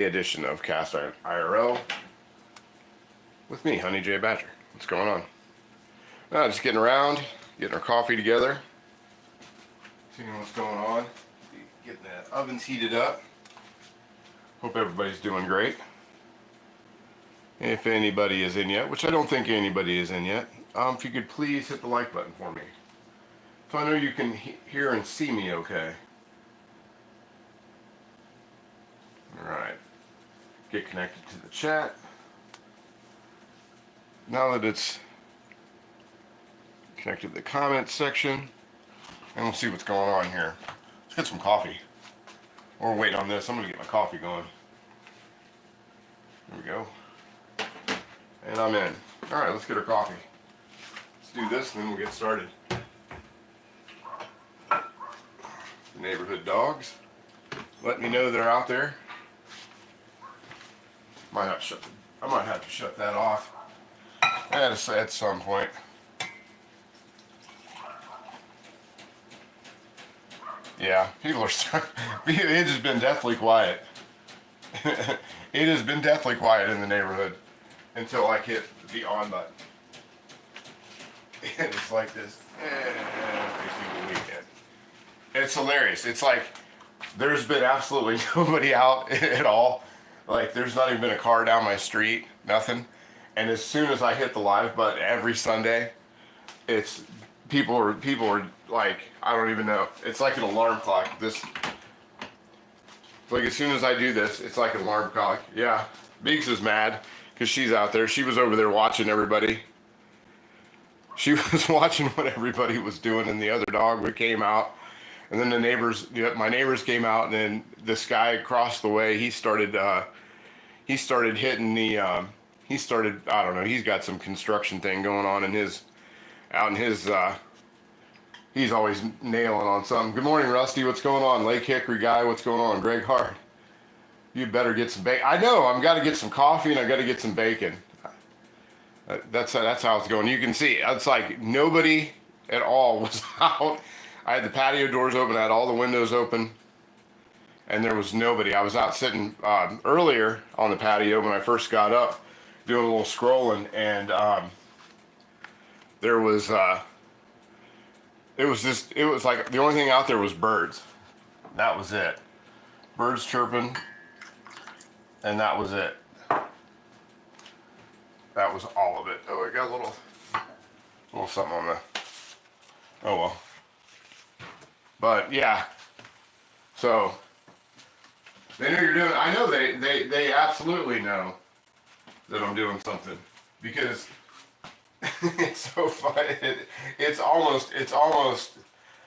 Edition of Cast Iron IRL with me, Honey J Badger. What's going on? Just getting around, getting our coffee together, seeing what's going on, getting the ovens heated up. Hope everybody's doing great. If anybody is in yet, which I don't think anybody is in yet, if you could please hit the like button for me, so I know you can hear and see me okay. Alright, get connected to the chat. Now that it's connected to the comments section, and we'll see what's going on here. Let's get some coffee. We're waiting on this. I'm going to get my coffee going. There we go. And I'm in. Alright, let's get our coffee. Let's do this and then we'll get started. The neighborhood dogs. Let me know they're out there. I might have to shut that off at some point. Yeah, people are it has been deathly quiet. It has been deathly quiet in the neighborhood until I hit the on button. And it's like this every single weekend. It's hilarious. It's like there's been absolutely nobody out at all. Like there's not even been a car down my street, nothing. And as soon as I hit the live button every Sunday, it's people are like, I don't even know. It's like an alarm clock. Like as soon as I do this, it's like an alarm clock. Yeah, Biggs is mad because she's out there. She was over there watching everybody. She was watching what everybody was doing, and the other dog came out. And then the neighbors, my neighbors came out, and then this guy across the way, he started hitting the, I don't know, he's got some construction thing going on in his, he's always nailing on something. Good morning, Rusty, what's going on? Lake Hickory guy, what's going on? Greg Hart, you better get some bacon. I know, I've got to get some coffee and I got to get some bacon. That's how it's going. You can see, it's like nobody at all was out. I had the patio doors open, I had all the windows open, and there was nobody. I was out sitting earlier on the patio when I first got up, doing a little scrolling, and there was, it was like the only thing out there was birds. That was it. Birds chirping, and that was it. That was all of it. Oh, I got a little something on the, oh well. But yeah, so they know you're doing. I know they absolutely know that I'm doing something because it's so fun. It's almost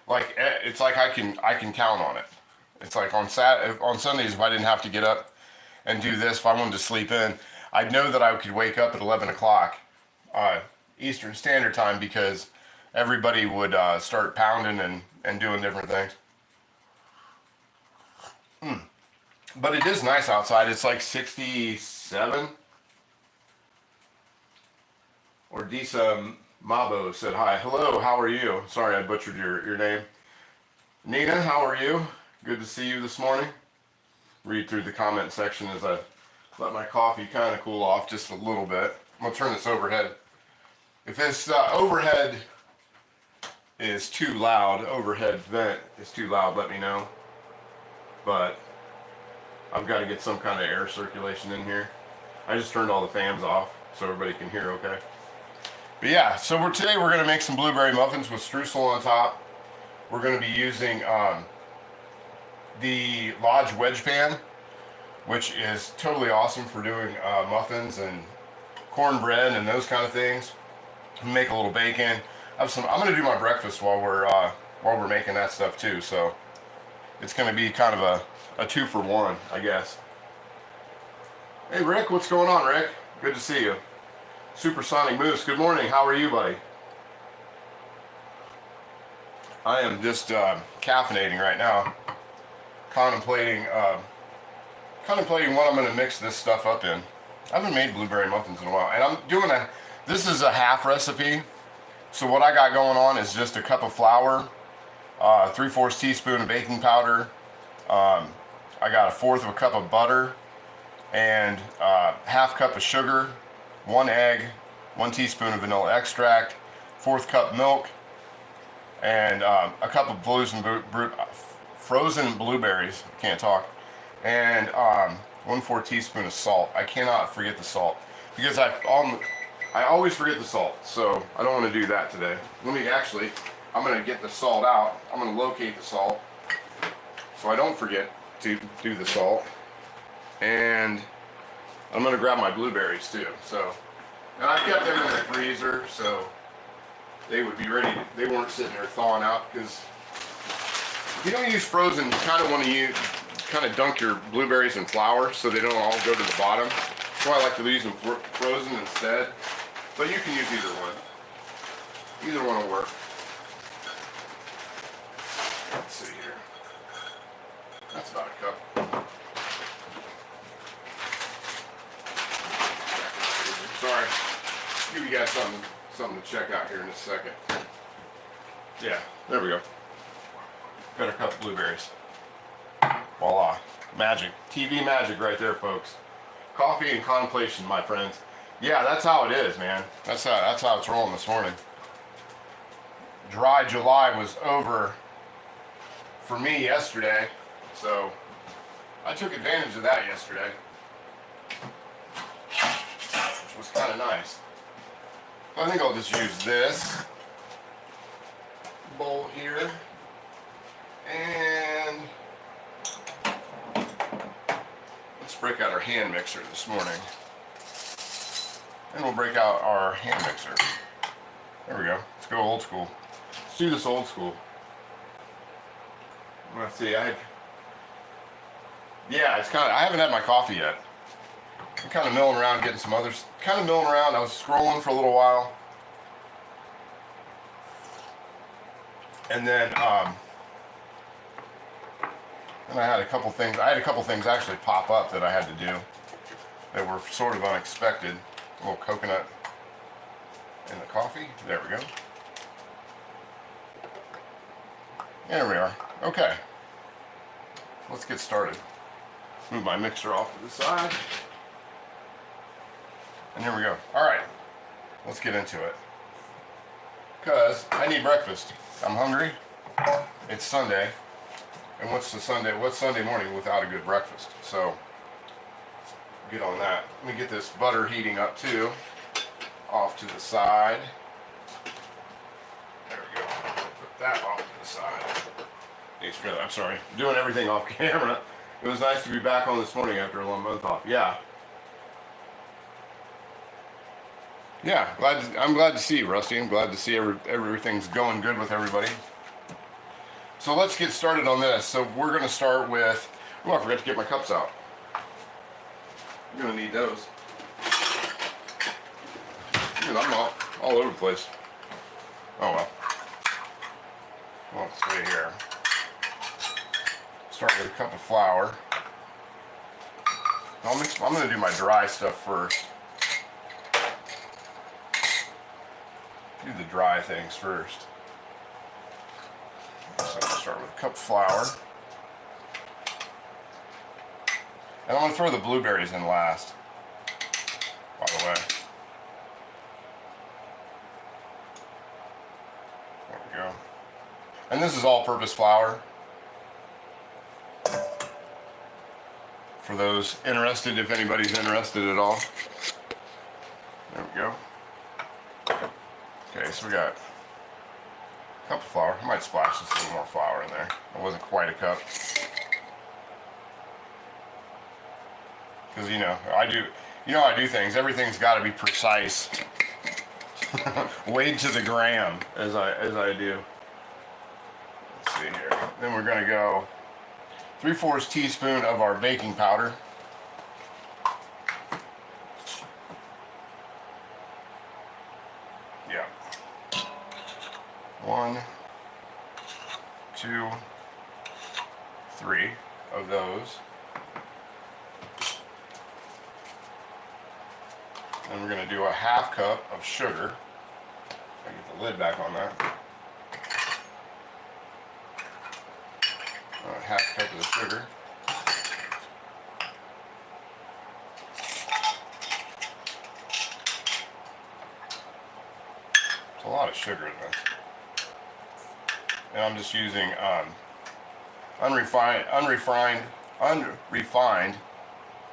like I can count on it. It's like on Sundays if I didn't have to get up and do this, if I wanted to sleep in, I'd know that I could wake up at 11 o'clock Eastern Standard Time because everybody would start pounding and doing different things. But it is nice outside. It's like 67. Ordisa Mabo said hi. Hello, how are you? Sorry I butchered your name. Nina, how are you? Good to see you this morning. Read through the comment section as I let my coffee kind of cool off just a little bit. I'm going to turn this overhead. If this overhead is too loud, overhead vent is too loud, let me know. But I've got to get some kind of air circulation in here. I just turned all the fans off so everybody can hear okay. But yeah, so today we're going to make some blueberry muffins with streusel on top. We're going to be using the Lodge Wedge pan, which is totally awesome for doing muffins and cornbread and those kind of things. Make a little bacon. I'm going to do my breakfast while we're making that stuff too. So it's going to be kind of a 2-for-1, I guess. Hey Rick, what's going on, Rick? Good to see you. Supersonic Moose, good morning. How are you, buddy? I am just caffeinating right now, contemplating what I'm going to mix this stuff up in. I haven't made blueberry muffins in a while, and I'm doing this is a half recipe. So what I got going on is just a cup of flour, 3/4 teaspoon of baking powder. I got 1/4 of a cup of butter, and half cup of sugar, 1 egg, 1 teaspoon of vanilla extract, 1/4 cup milk, and a cup of frozen blueberries. I can't talk. And 1/4 teaspoon of salt. I cannot forget the salt because I always forget the salt, so I don't want to do that today. I'm going to get the salt out. I'm going to locate the salt so I don't forget to do the salt. And I'm going to grab my blueberries too. So, and I've kept them in the freezer so they would be ready. They weren't sitting there thawing out, because if you don't use frozen, you kind of want to dunk your blueberries in flour so they don't all go to the bottom. So I like to use them frozen instead. But you can use either one. Either one will work. Let's see here. That's about a cup. Sorry. Give you guys something to check out here in a second. Yeah, there we go. Got a cup of blueberries. Voila. Magic. TV magic right there, folks. Coffee and contemplation, my friends. Yeah, that's how it is, man. That's how it's rolling this morning. Dry July was over for me yesterday, so I took advantage of that yesterday, which was kind of nice. I think I'll just use this bowl here, and let's break out our hand mixer this morning. And we'll break out our hand mixer. There we go. Let's go old school. Let's do this old school. Let's see, it's kind of, I haven't had my coffee yet. I'm kind of milling around getting some others. I was scrolling for a little while. And then, and I had a couple things actually pop up that I had to do that were sort of unexpected. A little coconut in the coffee. There we go. There we are. Okay. Let's get started. Move my mixer off to the side. And here we go. Alright. Let's get into it. Because I need breakfast. I'm hungry. It's Sunday. And what's Sunday morning without a good breakfast? So, let's get on that. Let me get this butter heating up too. Off to the side. There we go. Put that off to the side. I'm sorry. Doing everything off camera. It was nice to be back on this morning after a long month off. Yeah. Yeah, I'm glad to see you, Rusty. I'm glad to see everything's going good with everybody. So let's get started on this. So we're going to start with... Oh, I forgot to get my cups out. I'm going to need those. Dude, I'm all over the place. Oh well. Let's see here. Start with a cup of flour. I'm going to do my dry stuff first. Do the dry things first. So I'll start with a cup of flour. And I'm going to throw the blueberries in last, by the way. There we go. And this is all-purpose flour. For those interested, if anybody's interested at all. There we go. Okay, so we got a cup of flour. I might splash just a little more flour in there. It wasn't quite a cup. Because I do things. Everything's got to be precise. Weighed to the gram, as I do. Let's see here. Then we're gonna go 3/4 teaspoon of our baking powder. Yeah. 1, 2, 3 of those. And we're going to do a 1/2 cup of sugar. I get the lid back on that. 1/2 cup of the sugar. much sugar in this. And I'm just using unrefined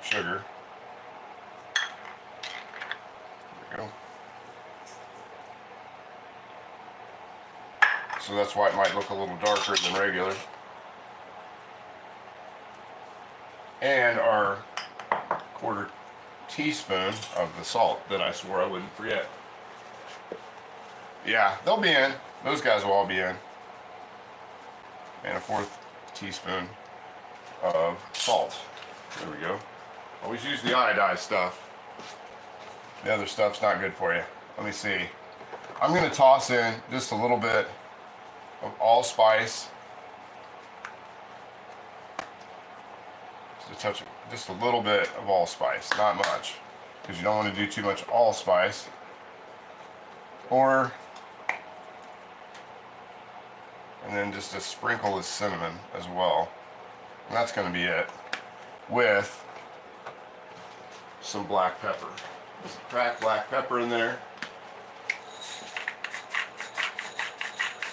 sugar. There we go. So that's why it might look a little darker than regular. And our 1/4 teaspoon of the salt that I swore I wouldn't forget. Yeah, they'll be in. Those guys will all be in. And a 1/4 teaspoon of salt. There we go. Always use the iodized stuff. The other stuff's not good for you. Let me see. I'm going to toss in just a little bit of allspice. Just a little bit of allspice, not much, because you don't want to do too much allspice. And then just a sprinkle of cinnamon as well. And that's going to be it, with some black pepper. Some cracked black pepper in there.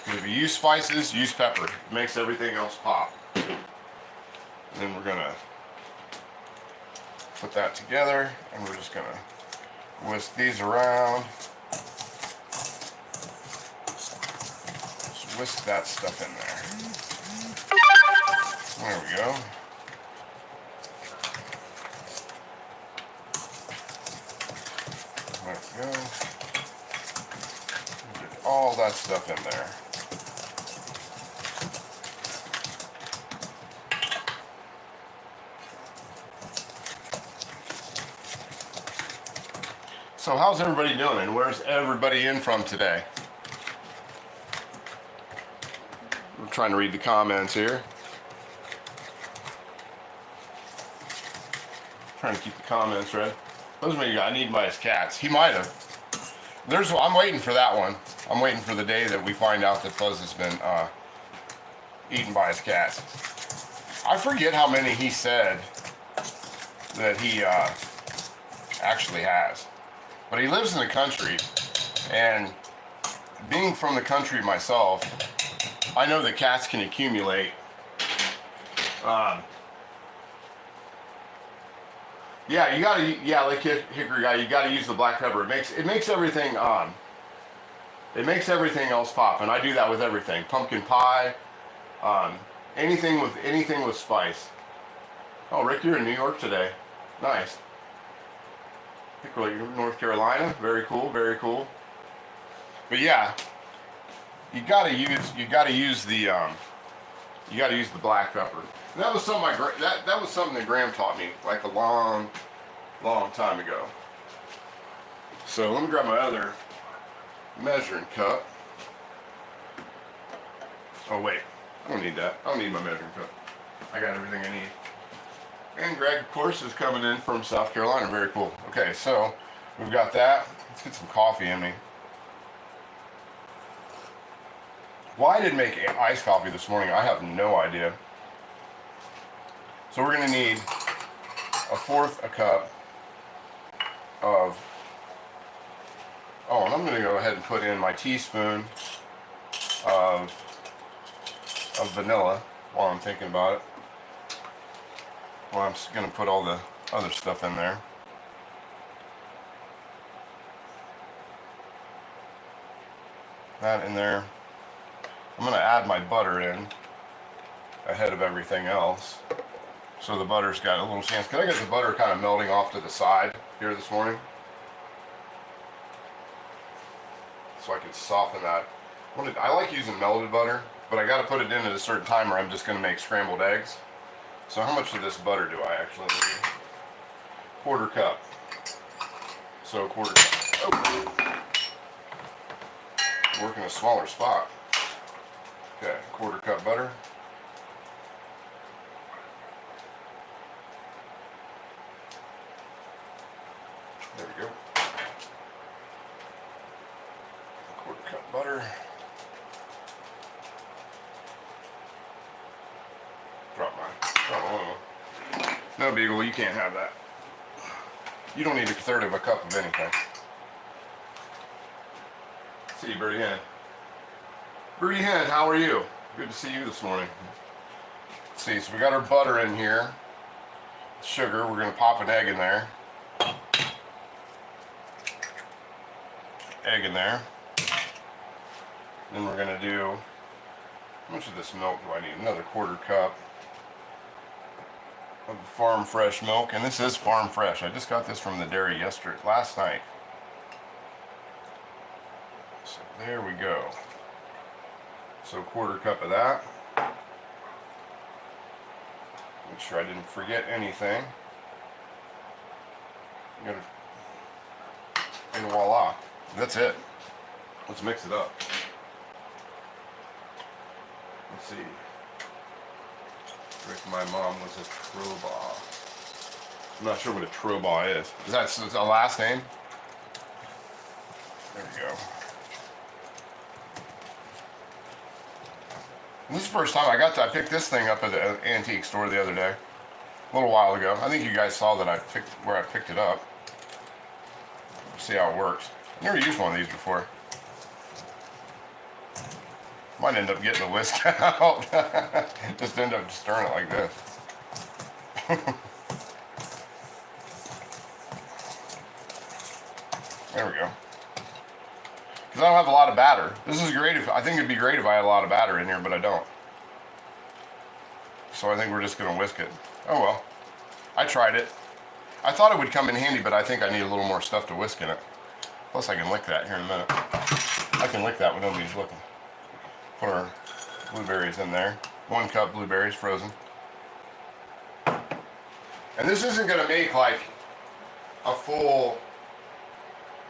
If you use spices, use pepper. It makes everything else pop. And then we're going to put that together, and we're just going to whisk these around. Just whisk that stuff in there. There we go. There we go. Get all that stuff in there. So how's everybody doing, and where's everybody in from today? I'm trying to read the comments here. Trying to keep the comments read. Those of you I need by his cats. He might have. I'm waiting for that one. I'm waiting for the day that we find out that Fuzz has been eaten by his cats. I forget how many he said that he actually has. But he lives in the country, and being from the country myself, I know that cats can accumulate. Yeah, you gotta, like Hickory Guy, you gotta use the black pepper. It makes everything it makes everything else pop, and I do that with everything. Pumpkin pie, anything with spice. Oh, Rick, you're in New York today. Nice. Hickory, North Carolina. Very cool, very cool. But yeah, you gotta use the black pepper. And that was something that was something that Graham taught me like a long time ago. So let me grab my other measuring cup. Oh wait, I don't need that. I don't need my measuring cup. I got everything I need. And Greg, of course, is coming in from South Carolina. Very cool. Okay, so we've got that. Let's get some coffee in me. Why I didn't make iced coffee this morning, I have no idea. So we're going to need 1/4 cup of... Oh, and I'm going to go ahead and put in my teaspoon of vanilla while I'm thinking about it. Well, I'm just going to put all the other stuff in there. That in there. I'm going to add my butter in ahead of everything else. So the butter's got a little chance. Can I get the butter kind of melting off to the side here this morning? So I can soften that. I like using melted butter, but I got to put it in at a certain time or I'm just going to make scrambled eggs. So how much of this butter do I actually need? 1/4 cup. So 1/4 cup. Oh. Work in a smaller spot. Okay, 1/4 cup butter. There we go. 1/4 cup butter. Drop mine. Oh, no, Beagle, you can't have that. You don't need 1/3 of a cup of anything. See you, Birdie Hen. Birdie Hen, how are you? Good to see you this morning. Let's see, so we got our butter in here. Sugar, we're gonna pop an egg in there. Egg in there. Then we're gonna do, how much of this milk do I need? Another 1/4 cup of farm fresh milk, and this is farm fresh. I just got this from the dairy last night. So there we go. So 1/4 cup of that. Make sure I didn't forget anything. And voila, that's it. Let's mix it up. Let's see. My mom was a Troba. I'm not sure what a Troba is. Is that a last name? There we go. And this is the first time I picked this thing up at the antique store the other day, a little while ago. I think you guys saw that I picked it up. See how it works. Never used one of these before. Might end up getting the whisk out. Just end up stirring it like this. There we go. Because I don't have a lot of batter. This is great. I think it'd be great if I had a lot of batter in here, but I don't. So I think we're just going to whisk it. Oh well. I tried it. I thought it would come in handy, but I think I need a little more stuff to whisk in it. Plus I can lick that here in a minute. I can lick that when nobody's looking. Put our blueberries in there. 1 cup blueberries, frozen. And this isn't going to make like a full,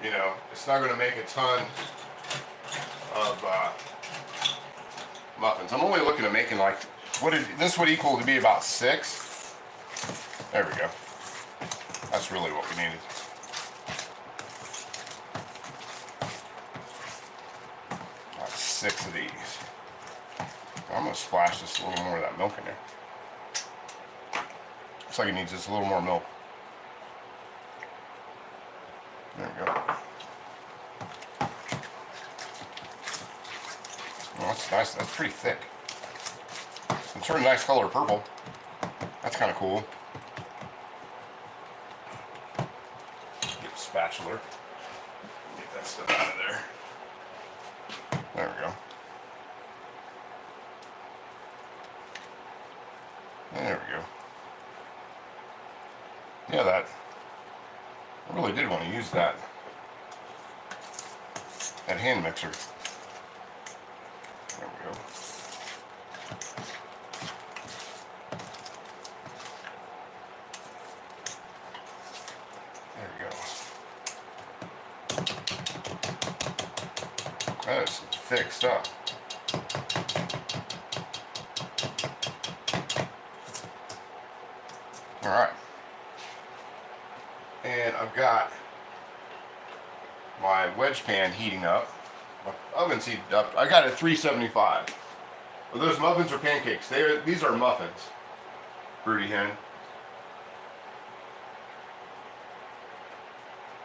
you know, it's not going to make a ton of muffins. I'm only looking at making like, this would equal to be about 6. There we go. That's really what we needed. About 6 of these. I'm going to splash just a little more of that milk in there. Looks like it needs just a little more milk. There we go. Oh, that's nice. That's pretty thick. It turned a nice color purple. That's kind of cool. Get a spatula. Get that stuff out of there. There we go. There we go. Yeah, that. I really did want to use that hand mixer. There we go. There we go. That is some thick stuff. All right. And I've got my wedge pan heating up. My oven's heated up. I got it at 375. Are those muffins or pancakes? These are muffins. Birdie Hen.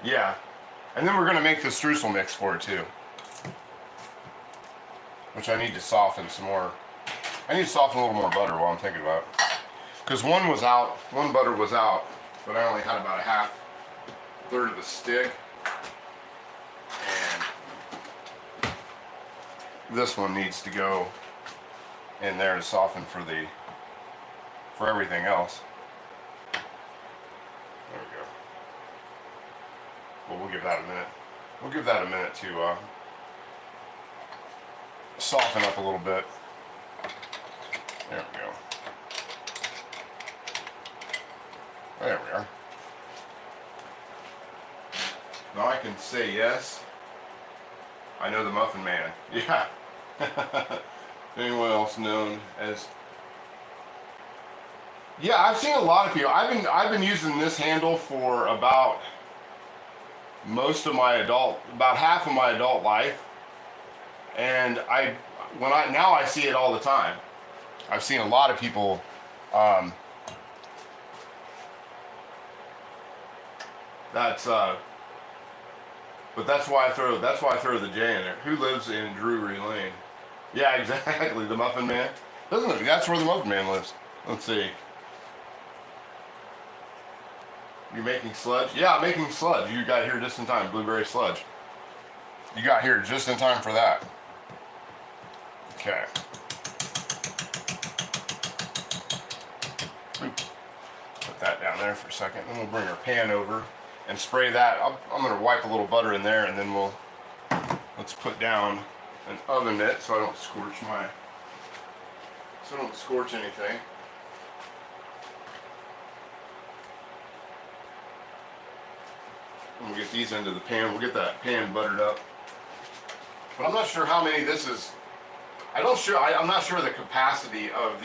Yeah. And then we're going to make the streusel mix for it too. Which I need to soften some more. I need to soften a little more butter while I'm thinking about it. Because one butter was out, but I only had about a 1/3 of the stick. And this one needs to go in there to soften for everything else. There we go. Well, we'll give that a minute. We'll give that a minute to soften up a little bit. There we go. There we are. Now I can say yes. I know the Muffin Man. Yeah. Anyone else known as? Yeah, I've seen a lot of people. I've been using this handle for about about half of my adult life, and now I see it all the time. I've seen a lot of people. But that's why I throw the J in there. Who lives in Drury Lane? Yeah, exactly. The Muffin Man. Doesn't it? That's where the Muffin Man lives. Let's see. You're making sludge? Yeah, I'm making sludge. You got here just in time. Blueberry sludge. You got here just in time for that. Okay. Put that down there for a second. Then we'll bring our pan over and spray that. I'm going to wipe a little butter in there, and then let's put down an oven mitt so I don't scorch anything. And we'll get these into the pan. We'll get that pan buttered up. But I'm not sure how many this is. I'm not sure the capacity of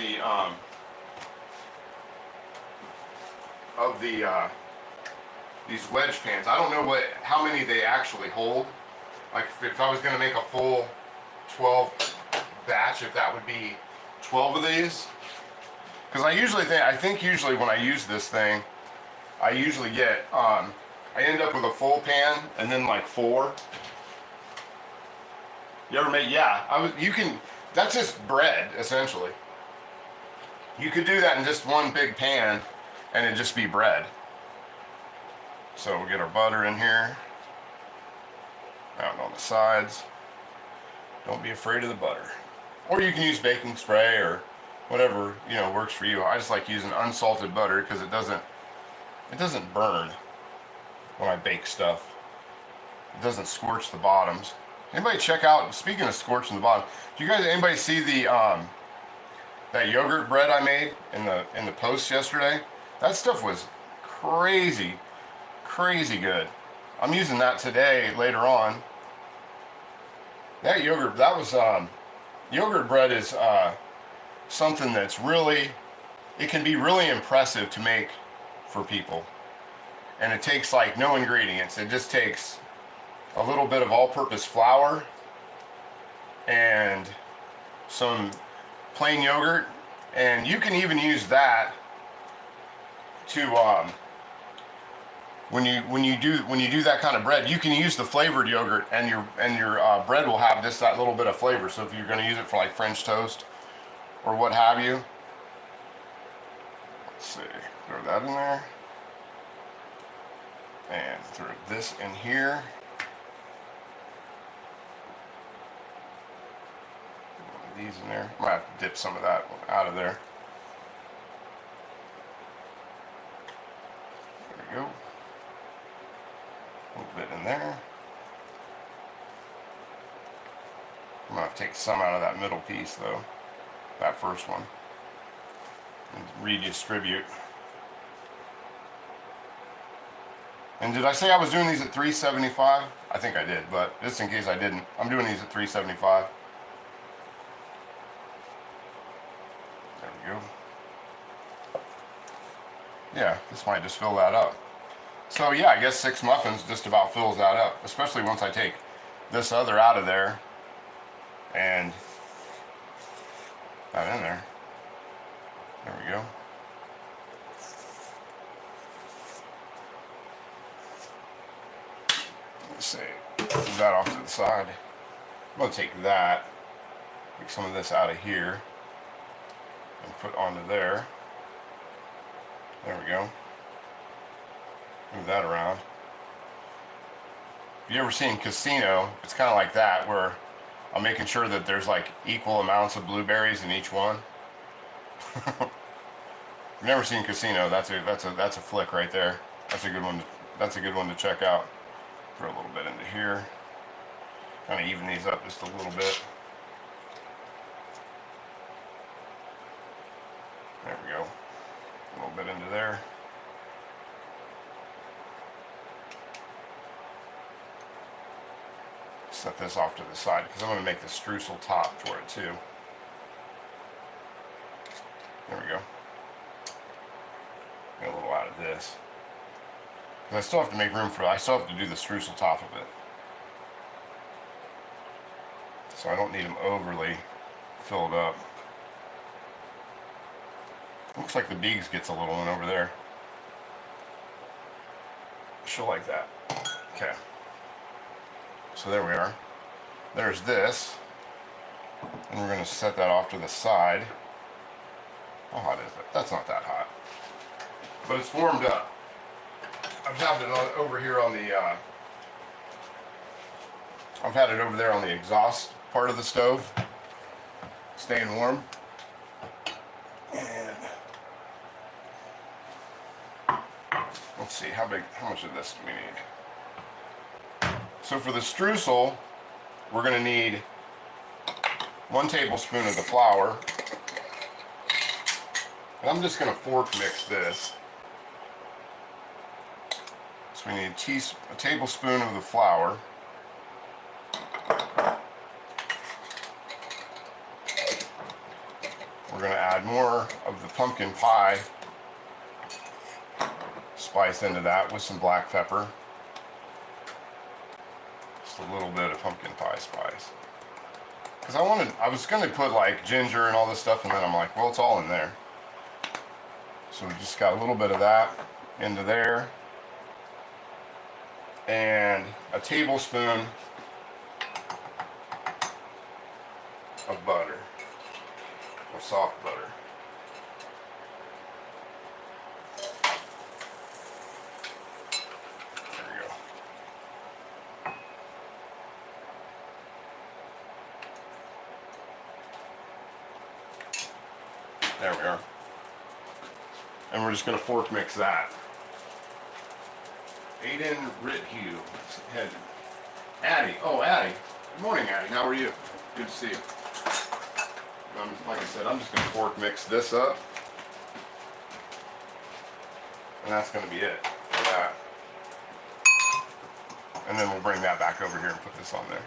these wedge pans. I don't know how many they actually hold. Like if I was going to make a full 12 batch, if that would be 12 of these. Because I think usually when I use this thing, I usually get I end up with a full pan and then like 4. You ever make? Yeah, that's just bread essentially. You could do that in just one big pan and it'd just be bread. So we'll get our butter in here, out on the sides. Don't be afraid of the butter. Or you can use baking spray or whatever, works for you. I just like using unsalted butter because it doesn't burn when I bake stuff. It doesn't scorch the bottoms. Anybody check out, speaking of scorching the bottom, anybody see the that yogurt bread I made in the post yesterday? That stuff was crazy good. I'm using that today later on. That yogurt bread is something that's it can be really impressive to make for people. And it takes like no ingredients. It just takes a little bit of all-purpose flour and some plain yogurt, and you can even use that to when you do that kind of bread, you can use the flavored yogurt, and your bread will have just that little bit of flavor. So if you're going to use it for like French toast or what have you, let's see, throw that in there, and throw this in here. These in there. I might have to dip some of that out of there. There we go. A little bit in there. I'm gonna have to take some out of that middle piece though, that first one, and redistribute. And did I say I was doing these at 375? I think I did, but just in case I didn't, I'm doing these at 375. There we go. Yeah, this might just fill that up. So yeah, I guess 6 muffins just about fills that up, especially once I take this other out of there and that in there. There we go. Let's see, move that off to the side. I'm going to take that, take some of this out of here and put onto there. There we go. Move that around. If you ever seen Casino, it's kind of like that, where I'm making sure that there's like equal amounts of blueberries in each one. If you've never seen Casino, that's a flick right there. That's a good one. That's a good one to check out. Throw a little bit into here. Kind of even these up just a little bit. There we go. A little bit into there. Set this off to the side because I'm going to make the streusel top for it too. There we go. Get a little out of this. I still have to make room for it. I still have to do the streusel top of it. So I don't need them overly filled up. Looks like the Biggs gets a little one over there. She'll like that. Okay. So there we are. There's this. And we're going to set that off to the side. How hot is it? That's not that hot. But it's warmed up. I've had it over here on the, I've had it over there on the exhaust part of the stove, staying warm. And let's see, how much of this do we need? So for the streusel, we're going to need 1 tablespoon of the flour. And I'm just going to fork mix this. So we need a tablespoon of the flour. We're going to add more of the pumpkin pie spice into that with some black pepper. Just a little bit of pumpkin pie spice. Because I was going to put like ginger and all this stuff, and then I'm like, well, it's all in there. So we just got a little bit of that into there. And a tablespoon of butter, or soft butter. There we go. There we are. And we're just going to fork mix that. Aiden Ritthew. Head. Addie. Oh, Addie. Good morning, Addie. How are you? Good to see you. Like I said, I'm just going to fork mix this up. And that's going to be it for that. And then we'll bring that back over here and put this on there.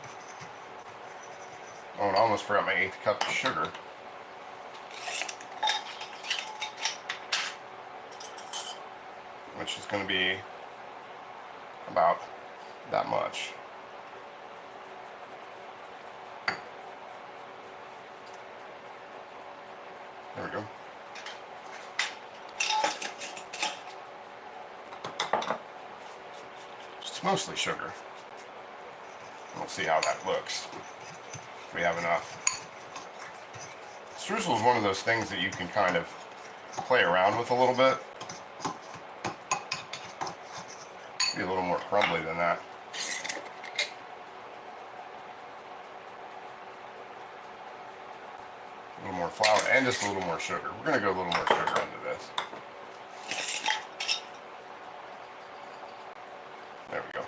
Oh, and I almost forgot my 1/8 cup of sugar. Which is going to be about that much. There we go. It's mostly sugar. We'll see how that looks. If we have enough. Streusel is one of those things that you can kind of play around with a little bit. Be a little more crumbly than that. A little more flour and just a little more sugar. We're going to go a little more sugar into this. There we go.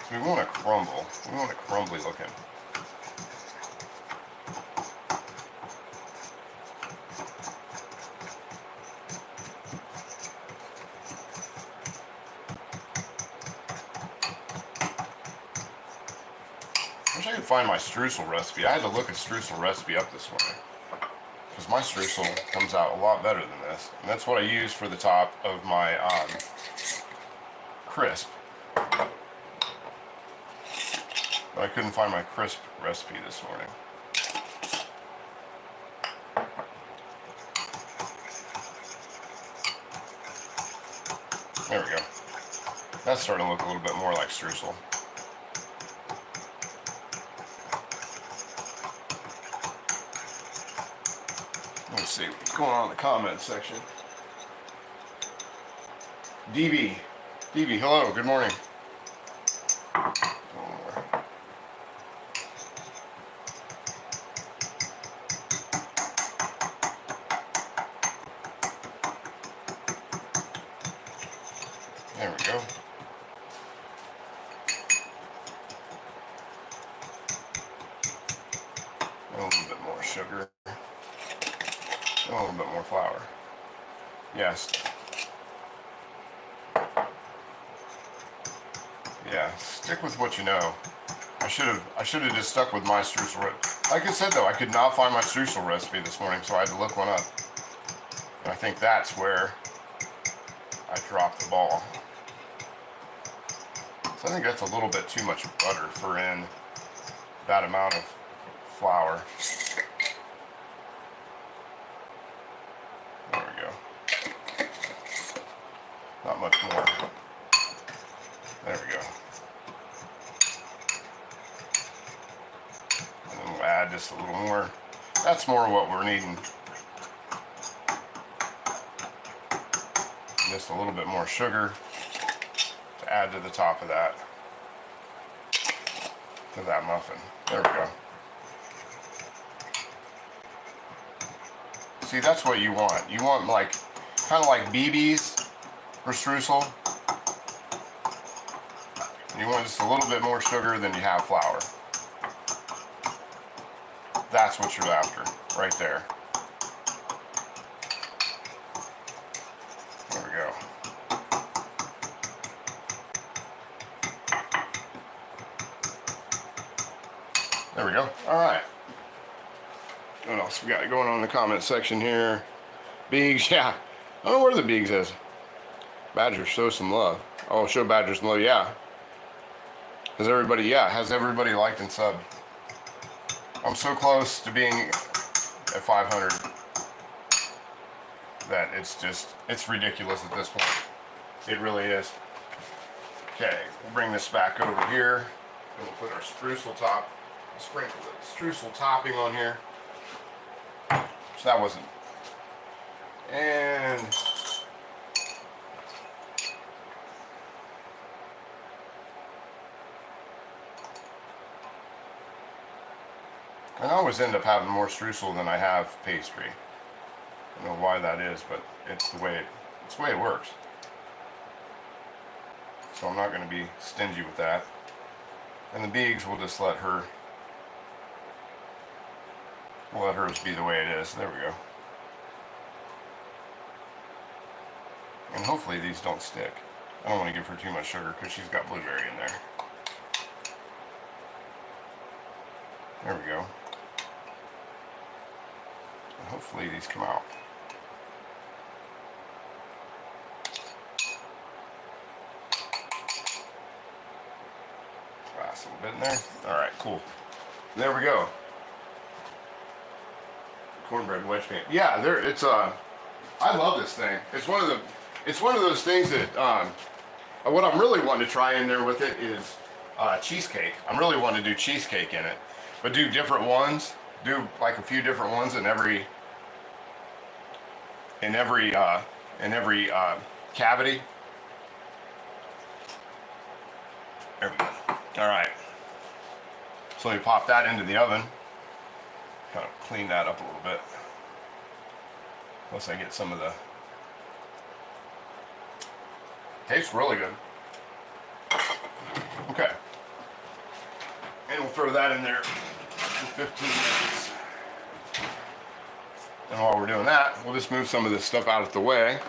So we want to crumble. We want it crumbly looking. I could find my streusel recipe. I had to look a streusel recipe up this morning because my streusel comes out a lot better than this, and that's what I use for the top of my crisp. But I couldn't find my crisp recipe this morning. There we go. That's starting to look a little bit more like streusel. Let's see what's going on in the comments section. DB, hello, good morning. There we go. A little bit more sugar. A little bit more flour. Yes. Yeah, stick with what you know. I should have just stuck with my streusel recipe. Like I said though, I could not find my streusel recipe this morning, so I had to look one up. And I think that's where I dropped the ball. So I think that's a little bit too much butter for in that amount of flour. There we go. Not much more. There we go. And then we'll add just a little more. That's more what we're needing. Just a little bit more sugar to add to the top of that. To that muffin. There we go. See, that's what you want. You want like, kind of like BBs for streusel. You want just a little bit more sugar than you have flour. That's what you're after, right there. There we go. There we go. All right. What else we got going on in the comment section here? Beegs, yeah. I don't know where the Beegs is. Badger, show some love. Oh, show Badger some love, yeah. Has everybody liked and subbed? I'm so close to being at 500 that it's ridiculous at this point. It really is. Okay, we'll bring this back over here. And we'll put our streusel top, sprinkle the streusel topping on here. So that wasn't. And I always end up having more streusel than I have pastry. I don't know why that is, but it's the way it works. So I'm not going to be stingy with that. And the Beegs, we'll just let hers be the way it is. There we go. And hopefully these don't stick. I don't want to give her too much sugar because she's got blueberry in there. There we go. And hopefully these come out. Last little bit in there. All right, cool. There we go. Cornbread wedge pan. Yeah, I love this thing. It's one of those things that what I'm really wanting to try in there with it is cheesecake. I'm really wanting to do cheesecake in it, but do different ones. Do like a few different ones in every cavity. There we go. All right. So let me pop that into the oven. Kind of clean that up a little bit. Plus I get some of the. Tastes really good. Okay. And we'll throw that in there for 15 minutes. And while we're doing that, we'll just move some of this stuff out of the way.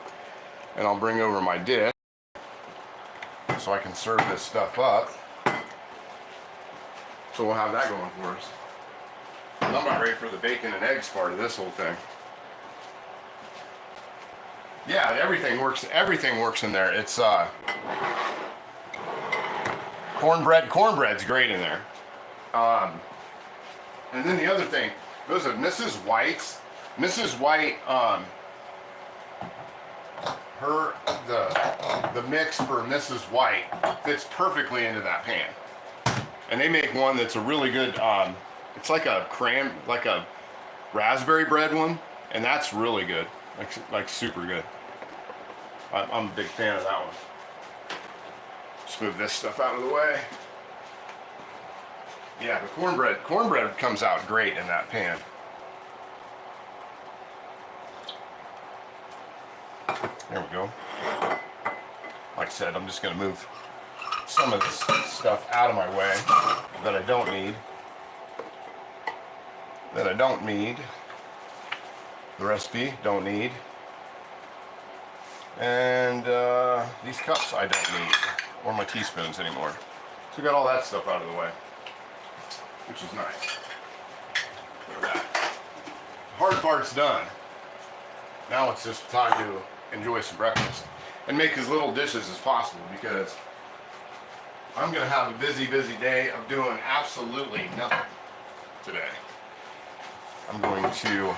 And I'll bring over my dish so I can serve this stuff up. So we'll have that going for us. I'm not ready for the bacon and eggs part of this whole thing. Yeah, everything works in there. It's cornbread's great in there. And then the other thing, those are Mrs. White's. Mrs. White, the mix for Mrs. White fits perfectly into that pan. And they make one that's a really good, it's like a raspberry bread one, and that's really good, like super good. I'm a big fan of that one. Just move this stuff out of the way. Yeah, the cornbread comes out great in that pan. There we go. Like I said, I'm just going to move some of this stuff out of my way that I don't need. The recipe, don't need. And these cups I don't need, or my teaspoons anymore. So we got all that stuff out of the way, which is nice. Look at that. The hard part's done. Now it's just time to enjoy some breakfast and make as little dishes as possible, because I'm going to have a busy day of doing absolutely nothing today. I'm going to,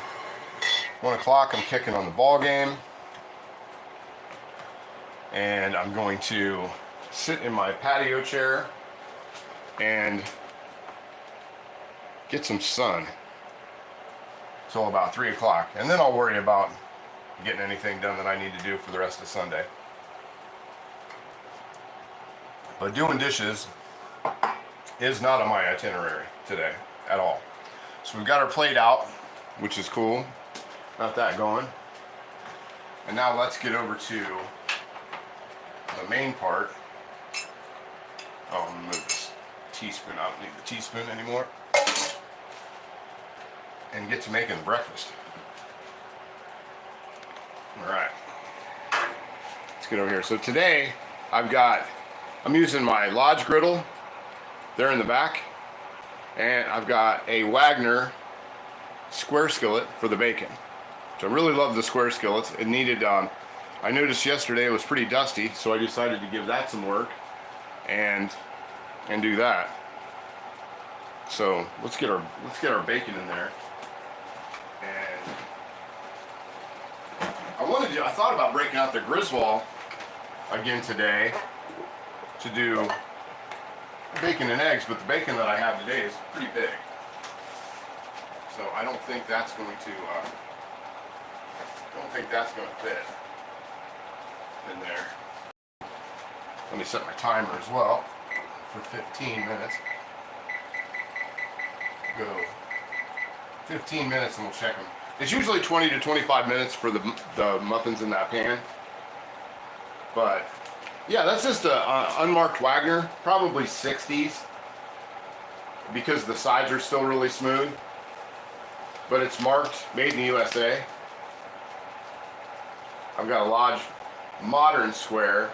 1 o'clock, I'm kicking on the ball game. and I'm going to sit in my patio chair and get some sun till about 3 o'clock, and then I'll worry about getting anything done that I need to do for the rest of Sunday. But doing dishes is not on my itinerary today at all. So we've got our plate out, which is cool. Got that going. And now let's get over to the main part. Oh, I'm gonna move this teaspoon. I don't need the teaspoon anymore. And get to making breakfast. All right. Let's get over here. So today I'm using my Lodge griddle there in the back, and I've got a Wagner square skillet for the bacon. So I really love the square skillets. It needed, I noticed yesterday it was pretty dusty, so I decided to give that some work and do that. So let's get our bacon in there. And I thought about breaking out the Griswold again today to do bacon and eggs, but the bacon that I have today is pretty big. So I don't think that's going to fit in there. Let me set my timer as well for 15 minutes. Go 15 minutes and we'll check them. It's usually 20 to 25 minutes for the muffins in that pan. But yeah, that's just a unmarked Wagner, probably 60s, because the sides are still really smooth. But it's marked made in the USA. I've got a Lodge modern square.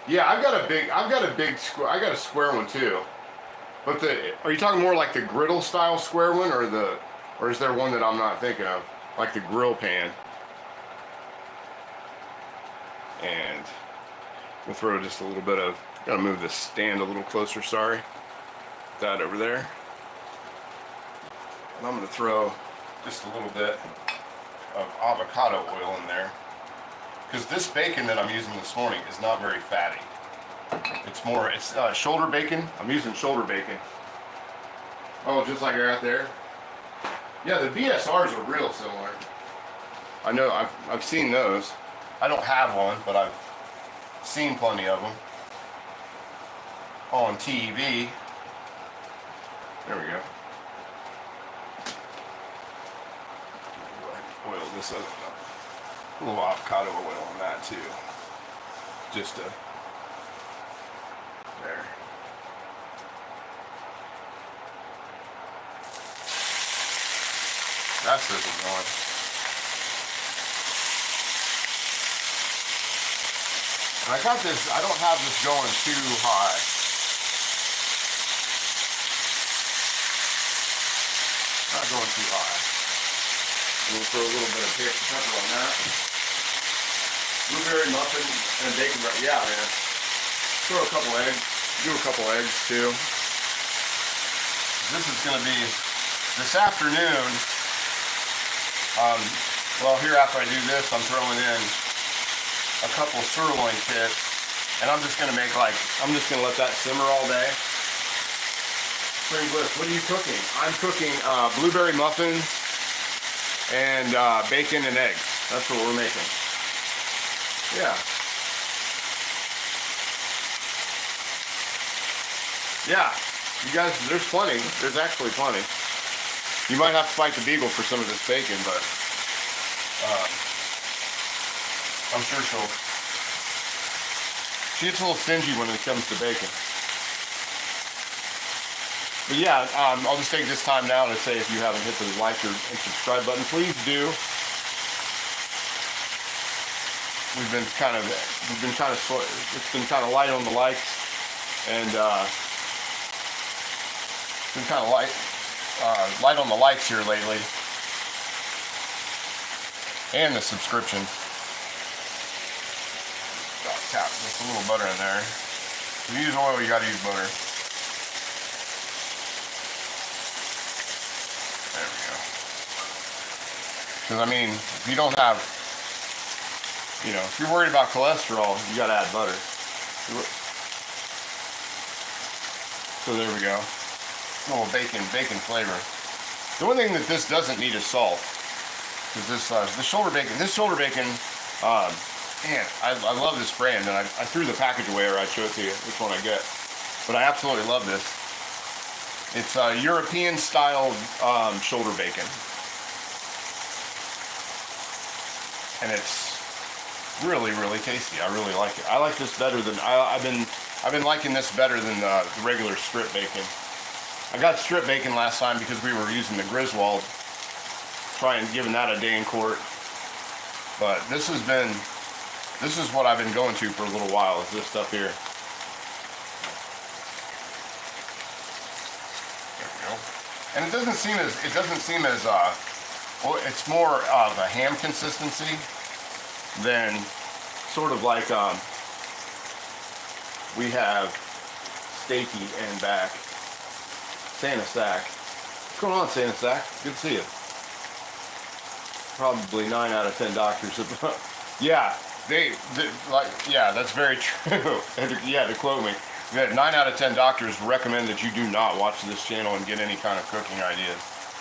Yeah, I've got a big square. I got a square one too. But are you talking more like the griddle style square one, or is there one that I'm not thinking of, like the grill pan? And we'll throw just a little bit of. Gotta move this stand a little closer. Sorry, that over there. And I'm gonna throw just a little bit of avocado oil in there, because this bacon that I'm using this morning is not very fatty. It's shoulder bacon. I'm using shoulder bacon. Oh, just like I got there. Yeah, the BSRs are real similar. I know, I've seen those. I don't have one, but I've seen plenty of them on TV. There we go. Oil this up. A little avocado oil on that too. Just to there. That's sizzling going. And I got this, I don't have this going too high. Not going too high. We'll throw a little bit of pepper on that. Blueberry muffin and bacon bread. Yeah, man. Throw a couple eggs. Do a couple eggs too. This is going to be this afternoon. Well, here after I do this, I'm throwing in a couple sirloin tips, and I'm just going to make I'm just going to let that simmer all day. Spring Bliss, what are you cooking? I'm cooking blueberry muffins and bacon and eggs. That's what we're making. Yeah. Yeah, you guys, there's plenty. There's actually plenty. You might have to fight the beagle for some of this bacon, but I'm sure she gets a little stingy when it comes to bacon. But yeah, I'll just take this time now to say, if you haven't hit the like and subscribe button, please do. It's been kind of light on the likes, and it's been kind of light on the likes here lately, and the subscription. Tap just a little butter in there. If you use oil, you got to use butter. There we go. Because I mean, if you don't have You know, if you're worried about cholesterol, you gotta add butter. So there we go. A little bacon flavor. The one thing that this doesn't need is salt. Because this shoulder bacon, man, I love this brand, and I threw the package away, or I'd show it to you, which one I get. But I absolutely love this. It's European styled shoulder bacon. And it's really, really tasty. I really like it. I like this better than, I've been liking this better than the regular strip bacon. I got strip bacon last time because we were using the Griswold, giving that a day in court. But this is what I've been going to for a little while, is this stuff here. There we go. And it doesn't seem as well, it's more of a ham consistency than sort of like we have steaky and back. Santa Sack. What's going on, Santa Sack? Good to see you. Probably 9 out of 10 doctors. Yeah, yeah, that's very true. Yeah, to quote me, 9 out of 10 doctors recommend that you do not watch this channel and get any kind of cooking ideas.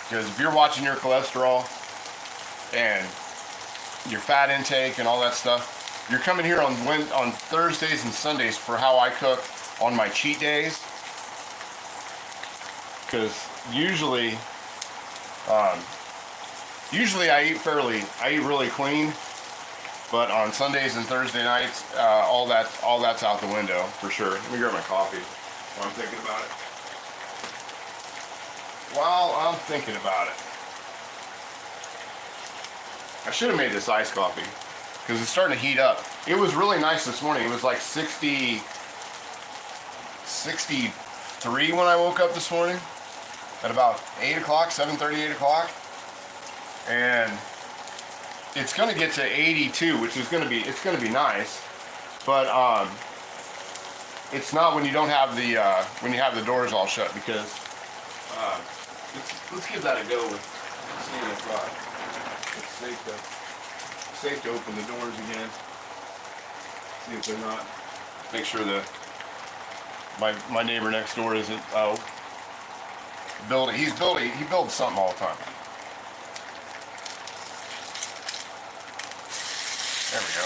Because if you're watching your cholesterol and your fat intake and all that stuff, you're coming here on Thursdays and Sundays for how I cook on my cheat days. Because usually I eat really clean, but on Sundays and Thursday nights, all that's out the window for sure. Let me grab my coffee while I'm thinking about it. I should have made this iced coffee because it's starting to heat up. It was really nice this morning. It was like 63 when I woke up this morning at about 8 o'clock, 7:30, 8 o'clock. And it's going to get to 82, which is going to be nice. But it's not when you don't have the when you have the doors all shut, because let's give that a go with seeing if it's safe to open the doors again. See if they're not. Make sure that my neighbor next door isn't building. He builds something all the time. There we go.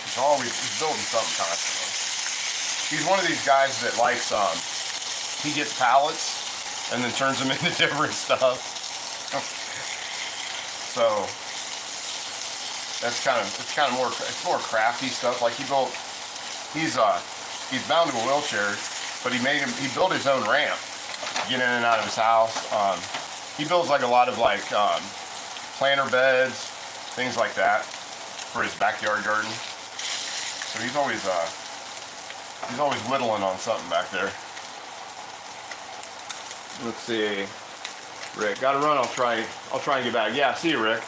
He's building something constantly. He's one of these guys that likes he gets pallets and then turns them into different stuff. So it's more crafty stuff. Like he's bound to a wheelchair, but he built his own ramp to get in and out of his house. He builds like a lot of planter beds, things like that for his backyard garden. So he's always whittling on something back there. Let's see, Rick, gotta run. I'll try and get back. Yeah, see you, Rick.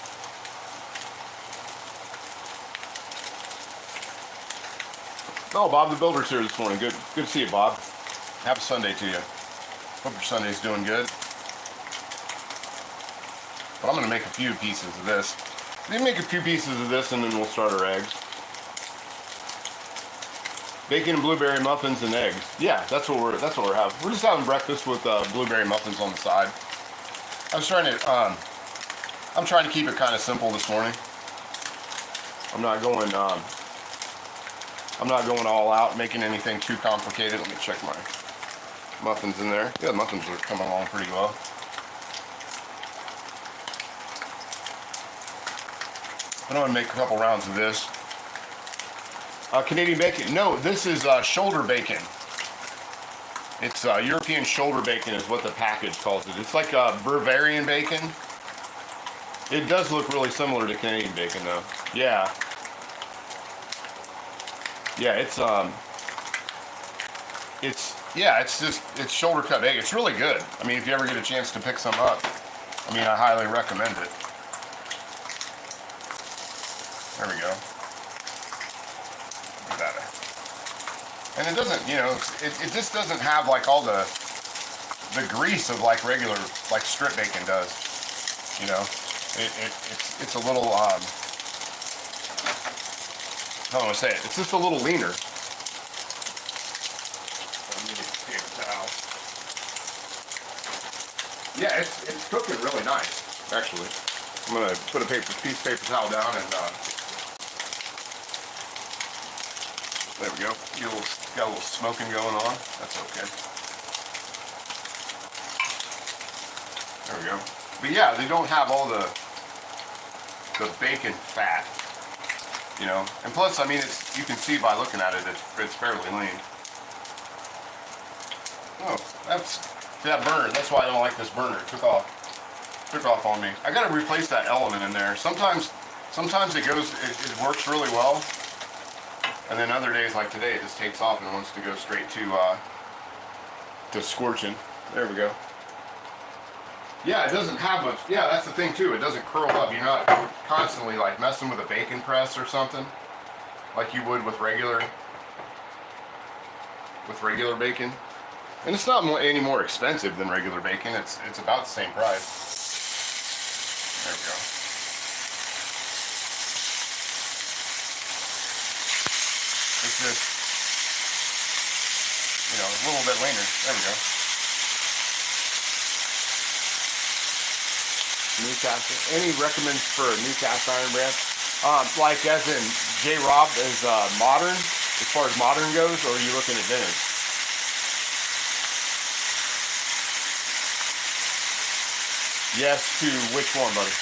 Oh, Bob the Builder's here this morning. Good to see you, Bob. Happy Sunday to you. Hope your Sunday's doing good. But I'm gonna make a few pieces of this. Make a few pieces of this, and then we'll start our eggs. Bacon and blueberry muffins and eggs. Yeah, that's what we're having. We're just having breakfast with blueberry muffins on the side. I'm trying to keep it kind of simple this morning. I'm not going all out, making anything too complicated. Let me check my muffins in there. Yeah, the muffins are coming along pretty well. I'm going to make a couple rounds of this. Canadian bacon. No, this is shoulder bacon. It's European shoulder bacon is what the package calls it. It's like Bavarian bacon. It does look really similar to Canadian bacon though. Yeah. Yeah, it's shoulder cut bacon. It's really good. I mean, if you ever get a chance to pick some up, I mean, I highly recommend it. There we go. Look at that. And it doesn't, it just doesn't have like all the grease of like regular, like strip bacon does, It's a little, how do I want to say it? It's just a little leaner. Let me get the paper towel. Yeah, it's cooking really nice, actually. I'm gonna put a piece of paper towel down and there we go. Got a little smoking going on. That's okay. There we go. But yeah, they don't have all the bacon fat, you know. And plus, I mean, you can see by looking at it, it's fairly lean. Oh, that's that burner. That's why I don't like this burner. It took off on me. I got to replace that element in there. Sometimes it works really well, and then other days like today, it just takes off and wants to go straight to scorching. There we go. Yeah, it doesn't have much. Yeah, that's the thing too. It doesn't curl up. You're not constantly like messing with a bacon press or something like you would with regular bacon. And it's not any more expensive than regular bacon. It's about the same price. There we go. It's just, you know, a little bit leaner. There we go. New cast. Any recommends for a new cast iron brand? Like as in J. Rob is modern, as far as modern goes, or are you looking at vintage? Yes to which one, buddy?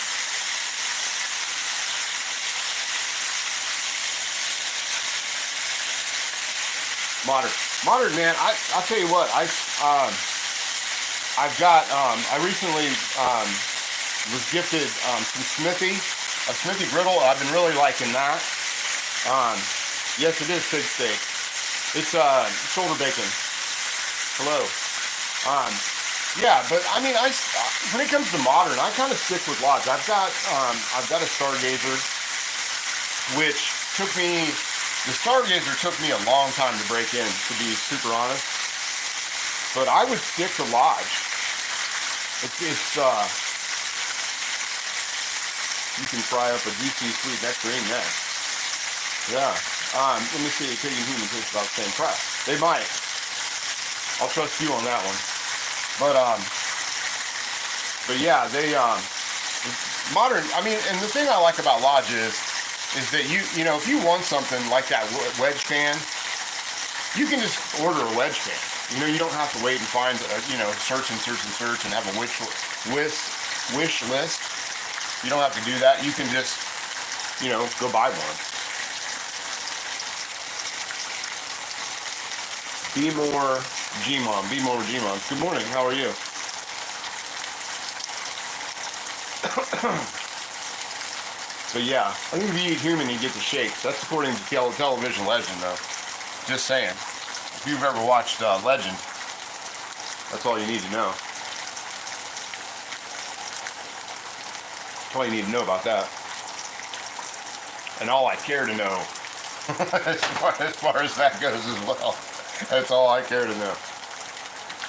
Modern, man. I'll tell you what. I recently was gifted some a Smithy griddle. I've been really liking that. Yes, it is pig steak. It's shoulder bacon. Hello. Yeah, but I mean, when it comes to modern, I kind of stick with Lodge. I've got a Stargazer, which the Stargazer took me a long time to break in, to be super honest. But I would stick to Lodge. You can fry up a juicy sweet nectarine next. Yeah. Let me see. Pig and human taste about the same price. They might. I'll trust you on that one. But yeah, they modern. I mean, and the thing I like about Lodge is that you know, if you want something like that wedge pan, you can just order a wedge pan. You know, you don't have to wait and find you know, search and have a wish list. You don't have to do that. You can just, you know, go buy one. Be more G-Mom. Good morning. How are you? But yeah, I think if you eat human, you get the shakes. That's according to television legend, though. Just saying. If you've ever watched Legend, that's all you need to know. That's all you need to know about that. And all I care to know, as far as that goes as well. That's all I care to know.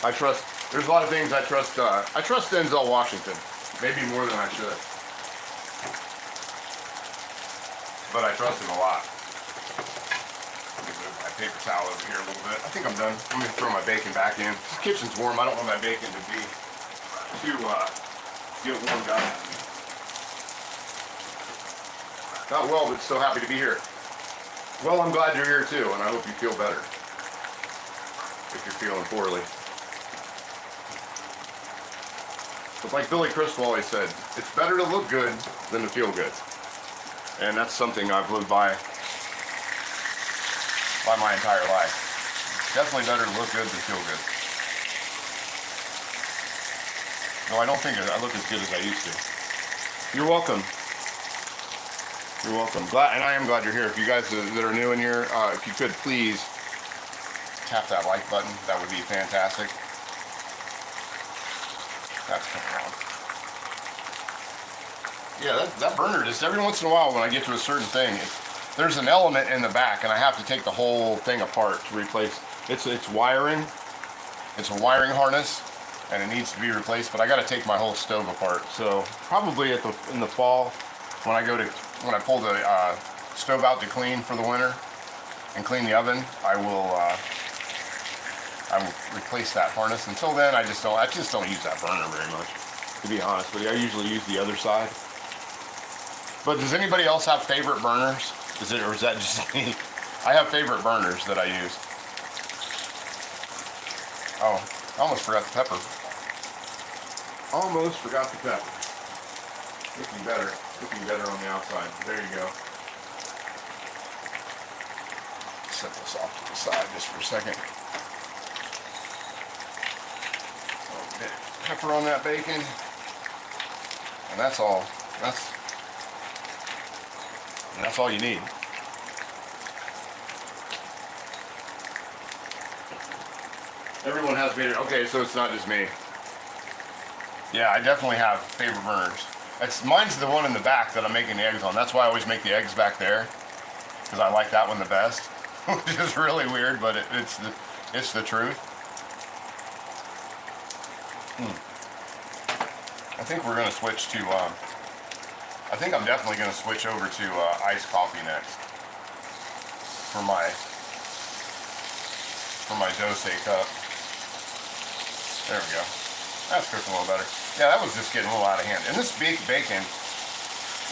There's a lot of things I trust Denzel Washington. Maybe more than I should. But I trust him a lot. Let me move my paper towel over here a little bit. I think I'm done. I'm going to throw my bacon back in. This kitchen's warm. I don't want my bacon to be too, get warmed up. Not well, but still happy to be here. Well, I'm glad you're here too, and I hope you feel better. If you're feeling poorly. But like Billy Crystal always said, it's better to look good than to feel good. And that's something I've lived by my entire life. It's definitely better to look good than feel good. No, I don't think I look as good as I used to. You're welcome. You're welcome. And I am glad you're here. If you guys that are new in here, if you could please tap that like button, that would be fantastic. That's coming on. Yeah, that burner, just every once in a while when I get to a certain thing, there's an element in the back and I have to take the whole thing apart to replace. It's wiring. It's a wiring harness, and it needs to be replaced, but I got to take my whole stove apart. So probably in the fall, when I pull the stove out to clean for the winter and clean the oven, I will replace that harness. Until then, I just don't use that burner very much, to be honest with you. I usually use the other side. But does anybody else have favorite burners? Or is that just me? I have favorite burners that I use. Oh, I almost forgot the pepper. Almost forgot the pepper. Cooking better on the outside. There you go. Set this off to the side just for a second. A bit of pepper on that bacon. And that's all. That's all you need. Everyone has favorite. Okay, so it's not just me. Yeah, I definitely have favorite burners. Mine's the one in the back that I'm making the eggs on. That's why I always make the eggs back there, because I like that one the best. Which is really weird, but it's the truth. I think we're gonna switch to. I think I'm definitely gonna switch over to iced coffee next for my dose cup. There we go. That's cooking a little better. Yeah, that was just getting a little out of hand. And this baked bacon,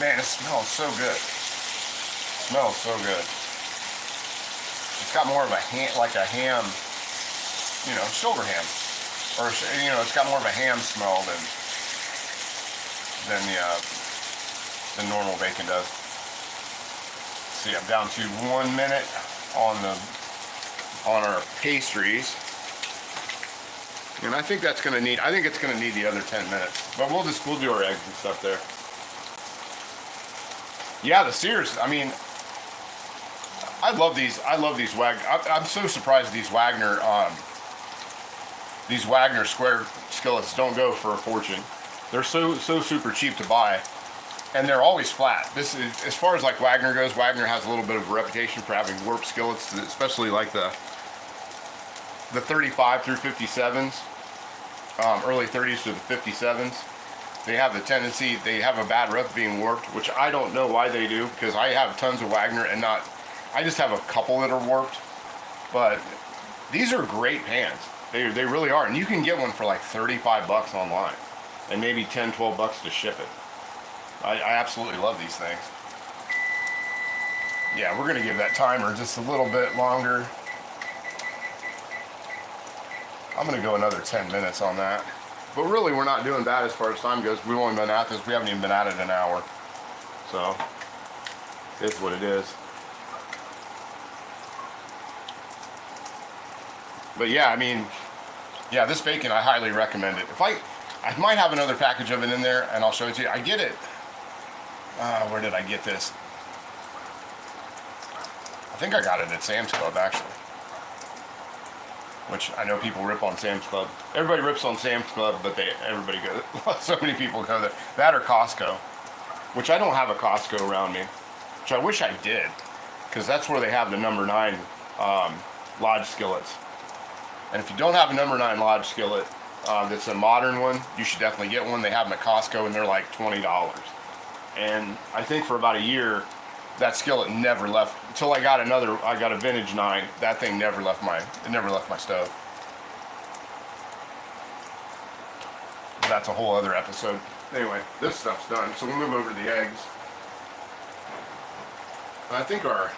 man, it smells so good. It smells so good. It's got more of a ham, like a ham, shoulder ham, or it's got more of a ham smell than the normal bacon does. Let's see, I'm down to 1 minute on our pastries. And I think it's gonna need the other 10 minutes. But we'll do our eggs and stuff there. Yeah, the sears, I mean, I love these Wagner. I'm so surprised these Wagner square skillets don't go for a fortune. They're so super cheap to buy, and they're always flat. This is, as far as like Wagner goes, Wagner has a little bit of a reputation for having warped skillets, especially like the 35 through 57s, early 30s to the 57s. They have the tendency, they have a bad rep being warped, which I don't know why they do, because I have tons of Wagner and I just have a couple that are warped. But these are great pans. They really are. And you can get one for like 35 bucks online and maybe 10, 12 bucks to ship it. I absolutely love these things. Yeah, we're gonna give that timer just a little bit longer. I'm gonna go another 10 minutes on that. But really, we're not doing bad as far as time goes. We've only been at this, we haven't even been at it an hour. So, it's what it is. But yeah, I mean, yeah, this bacon, I highly recommend it. I might have another package of it in there, and I'll show it to you. I get it. Where did I get this? I think I got it at Sam's Club, actually. Which I know people rip on Sam's Club. Everybody rips on Sam's Club, but everybody goes. So many people go there. That or Costco, which I don't have a Costco around me, which I wish I did, because that's where they have the number 9 Lodge skillets. And if you don't have a number 9 Lodge skillet, that's a modern one, you should definitely get one. They have them at Costco, and they're like $20. And I think for about a year, that skillet never left until I got a vintage 9. That thing never left my stove. That's a whole other episode. Anyway, this stuff's done, so we'll move over to the eggs. I think I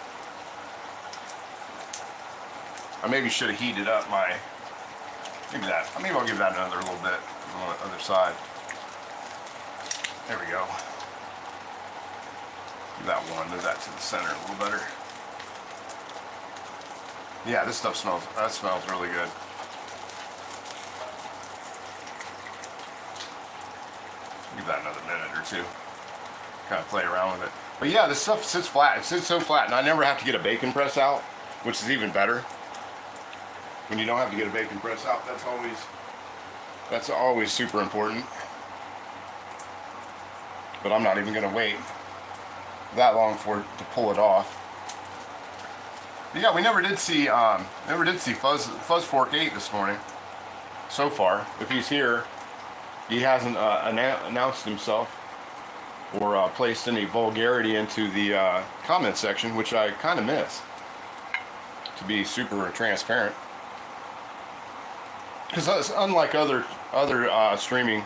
maybe should have heated up maybe I'll give that another little bit on the other side. There we go. Give that one, move that to the center a little better. Yeah, this stuff smells really good. Give that another minute or two. Kind of play around with it. But yeah, this stuff sits flat. It sits so flat, and I never have to get a bacon press out, which is even better. When you don't have to get a bacon press out, that's always super important. But I'm not even going to wait that long for it to pull it off. But yeah, we never did see Fuzz Fork 8 this morning. so far. If he's here, he hasn't announced himself or placed any vulgarity into the comment section, which I kind of miss, to be super transparent. Because unlike other streaming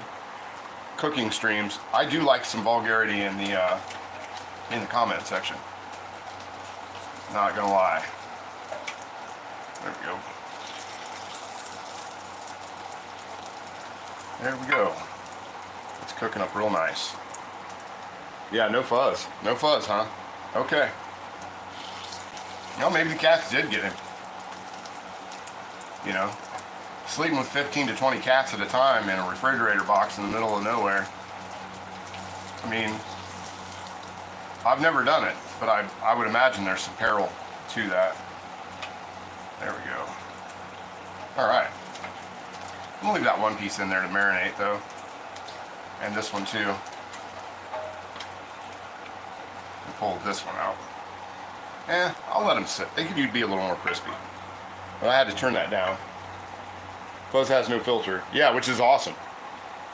cooking streams, I do like some vulgarity in the comment section. Not gonna lie. There we go. There we go. It's cooking up real nice. Yeah, no fuzz. No fuzz, huh? Okay. Well, maybe the cats did get him. You know, sleeping with 15 to 20 cats at a time in a refrigerator box in the middle of nowhere. I mean, I've never done it, but I would imagine there's some peril to that. There we go. All right. I'm gonna leave that one piece in there to marinate though. And this one too. And pull this one out. I'll let them sit. They could be a little more crispy. But I had to turn that down. Fuzz has no filter. Yeah, which is awesome.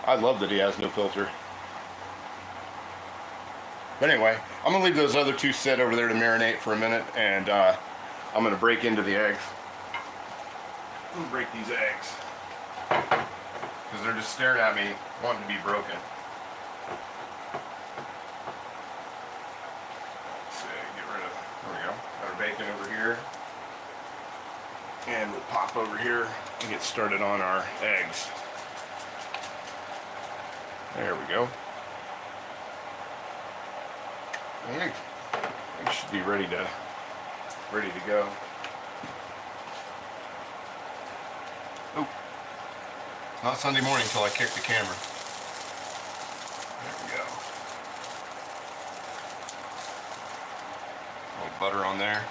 I love that he has no filter. But anyway, I'm gonna leave those other two sit over there to marinate for a minute, and I'm gonna break into the eggs. I'm gonna break these eggs because they're just staring at me, wanting to be broken. Let's see, get rid of. There we go. Got our bacon over here, and we'll pop over here and get started on our eggs. There we go. Eggs should be ready to go. Oh, it's not Sunday morning until I kick the camera. There we go. A little butter on there.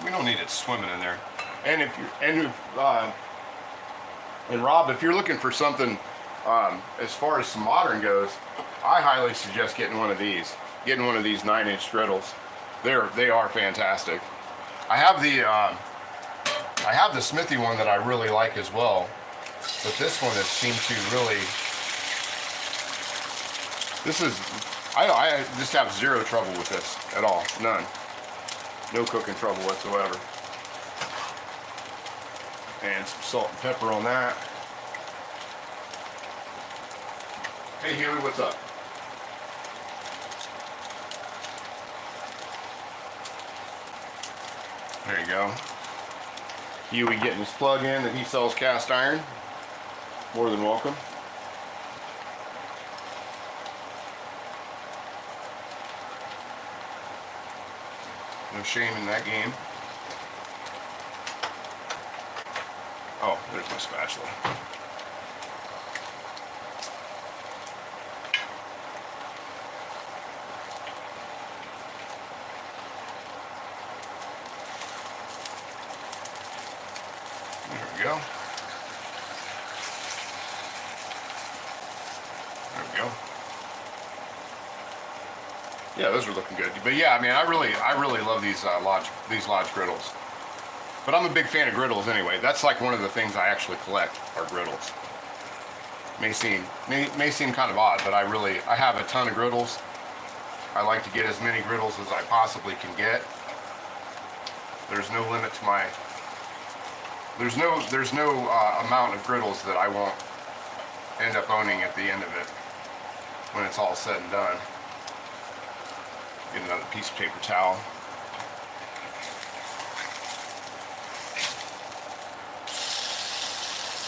We don't need it swimming in there. And Rob, if you're looking for something as far as some modern goes, I highly suggest getting one of these. Getting one of these 9-inch griddles. They are fantastic. I have the Smithy one that I really like as well, but this one has seemed to really. I just have zero trouble with this at all. None. No cooking trouble whatsoever. And some salt and pepper on that. Hey Huey, what's up? There you go. Huey getting his plug in that he sells cast iron. More than welcome. No shame in that game. Oh, there's my spatula. There we go. There we go. Yeah, those are looking good. But yeah, I mean, I really love these Lodge griddles. But I'm a big fan of griddles anyway. That's like one of the things I actually collect are griddles. May seem kind of odd, but I have a ton of griddles. I like to get as many griddles as I possibly can get. There's no limit to my. There's no amount of griddles that I won't end up owning at the end of it when it's all said and done. Get another piece of paper towel.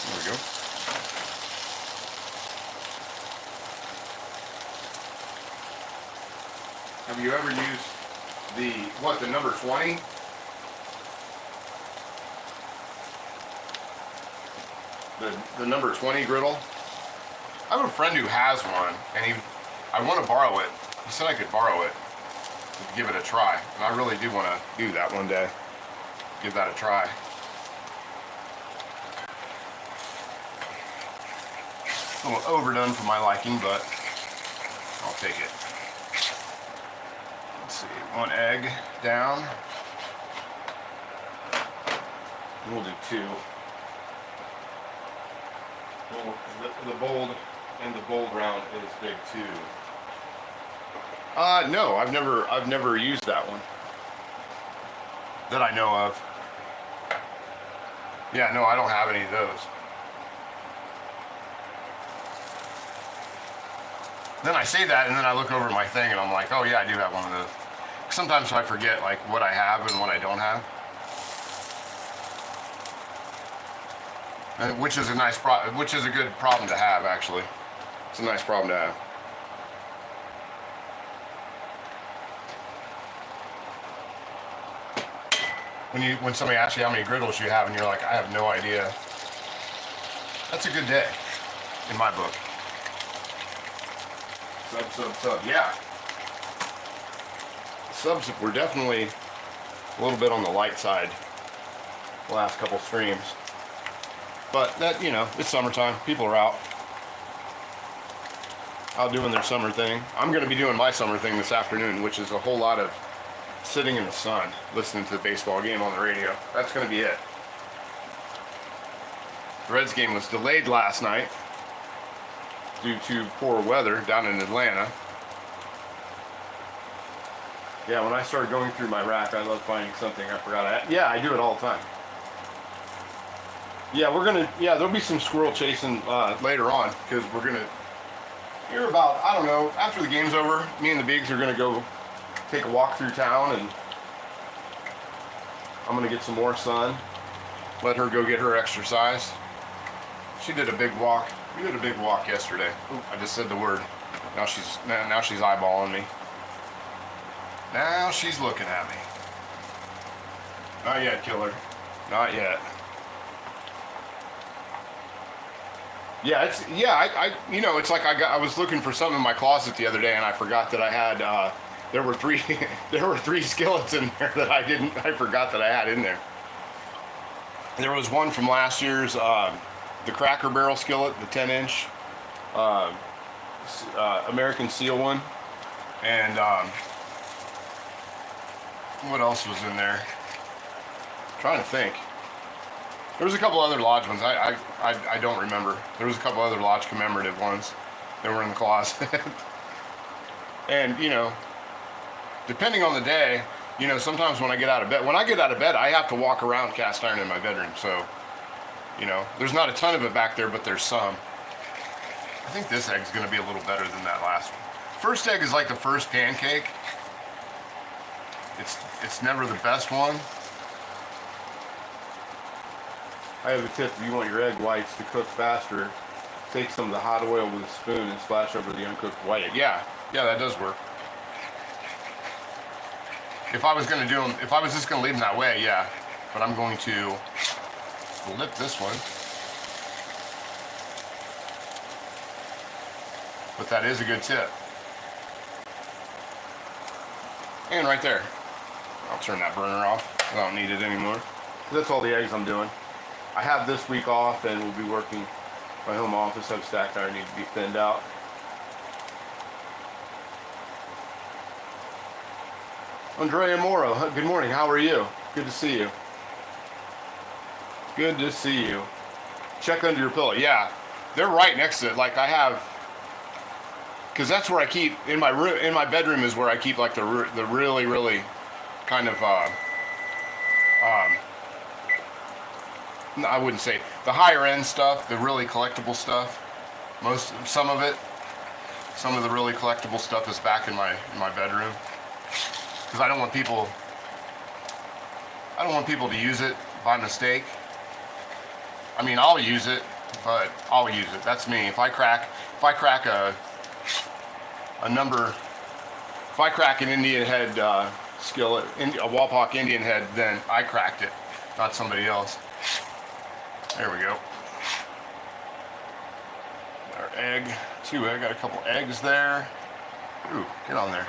There we go. Have you ever used the number 20? The number 20 griddle? I have a friend who has one, and I want to borrow it. He said I could borrow it to give it a try, and I really do want to do that one day. Give that a try. A little overdone for my liking, but I'll take it. Let's see, one egg down. We'll do 2. The bold and the bold round is big too. No, I've never used that one that I know of. Yeah, no, I don't have any of those. Then I say that, and then I look over my thing, and I'm like, oh yeah, I do have one of those. Sometimes I forget like what I have and what I don't have, and which is a good problem to have actually. It's a nice problem to have. When somebody asks you how many griddles you have, and you're like, I have no idea. That's a good day, in my book. Sub. Yeah. Subs were definitely a little bit on the light side the last couple streams. But that, you know, it's summertime. People are out doing their summer thing. I'm going to be doing my summer thing this afternoon, which is a whole lot of sitting in the sun, listening to the baseball game on the radio. That's going to be it. The Reds game was delayed last night due to poor weather down in Atlanta. Yeah, when I started going through my rack, I love finding something I forgot. Yeah, I do it all the time. Yeah, there'll be some squirrel chasing later on, because we're gonna, here about, I don't know, after the game's over, me and the Bigs are gonna go take a walk through town, and I'm gonna get some more sun, let her go get her exercise. She did a big walk. We did a big walk yesterday. Ooh, I just said the word. Now she's eyeballing me. Now she's looking at me. Not yet, killer. Not yet. Yeah, it's like I was looking for something in my closet the other day, and I forgot that I had. There were three skillets in there that I forgot that I had in there. There was one from last year's the Cracker Barrel skillet, the 10-inch American Seal one, and what else was in there? I'm trying to think. There was a couple other Lodge ones. I don't remember. There was a couple other Lodge commemorative ones that were in the closet. And, you know, depending on the day, you know, sometimes when I get out of bed, I have to walk around cast iron in my bedroom. So, you know, there's not a ton of it back there, but there's some. I think this egg's going to be a little better than that last one. First egg is like the first pancake. It's never the best one. I have a tip: if you want your egg whites to cook faster, take some of the hot oil with a spoon and splash over the uncooked white egg. Yeah, that does work. If I was just gonna leave them that way, yeah. But I'm going to flip this one. But that is a good tip. And right there. I'll turn that burner off. I don't need it anymore. That's all the eggs I'm doing. I have this week off, and we'll be working my home office. Have stacked iron need to be thinned out. Andrea Moro, good morning. How are you? Good to see you. Good to see you. Check under your pillow. Yeah, they're right next to it. Like I have, because that's where I keep in my room. In my bedroom is where I keep like the really kind of I wouldn't say the higher end stuff, the really collectible stuff. Some of the really collectible stuff is back in my bedroom, because I don't want people to use it by mistake. I mean, I'll use it, but I'll use it. That's me. If I crack an Indian head skillet, a Walpock Indian head, then I cracked it, not somebody else. There we go. Our egg, I got a couple eggs there. Ooh, get on there.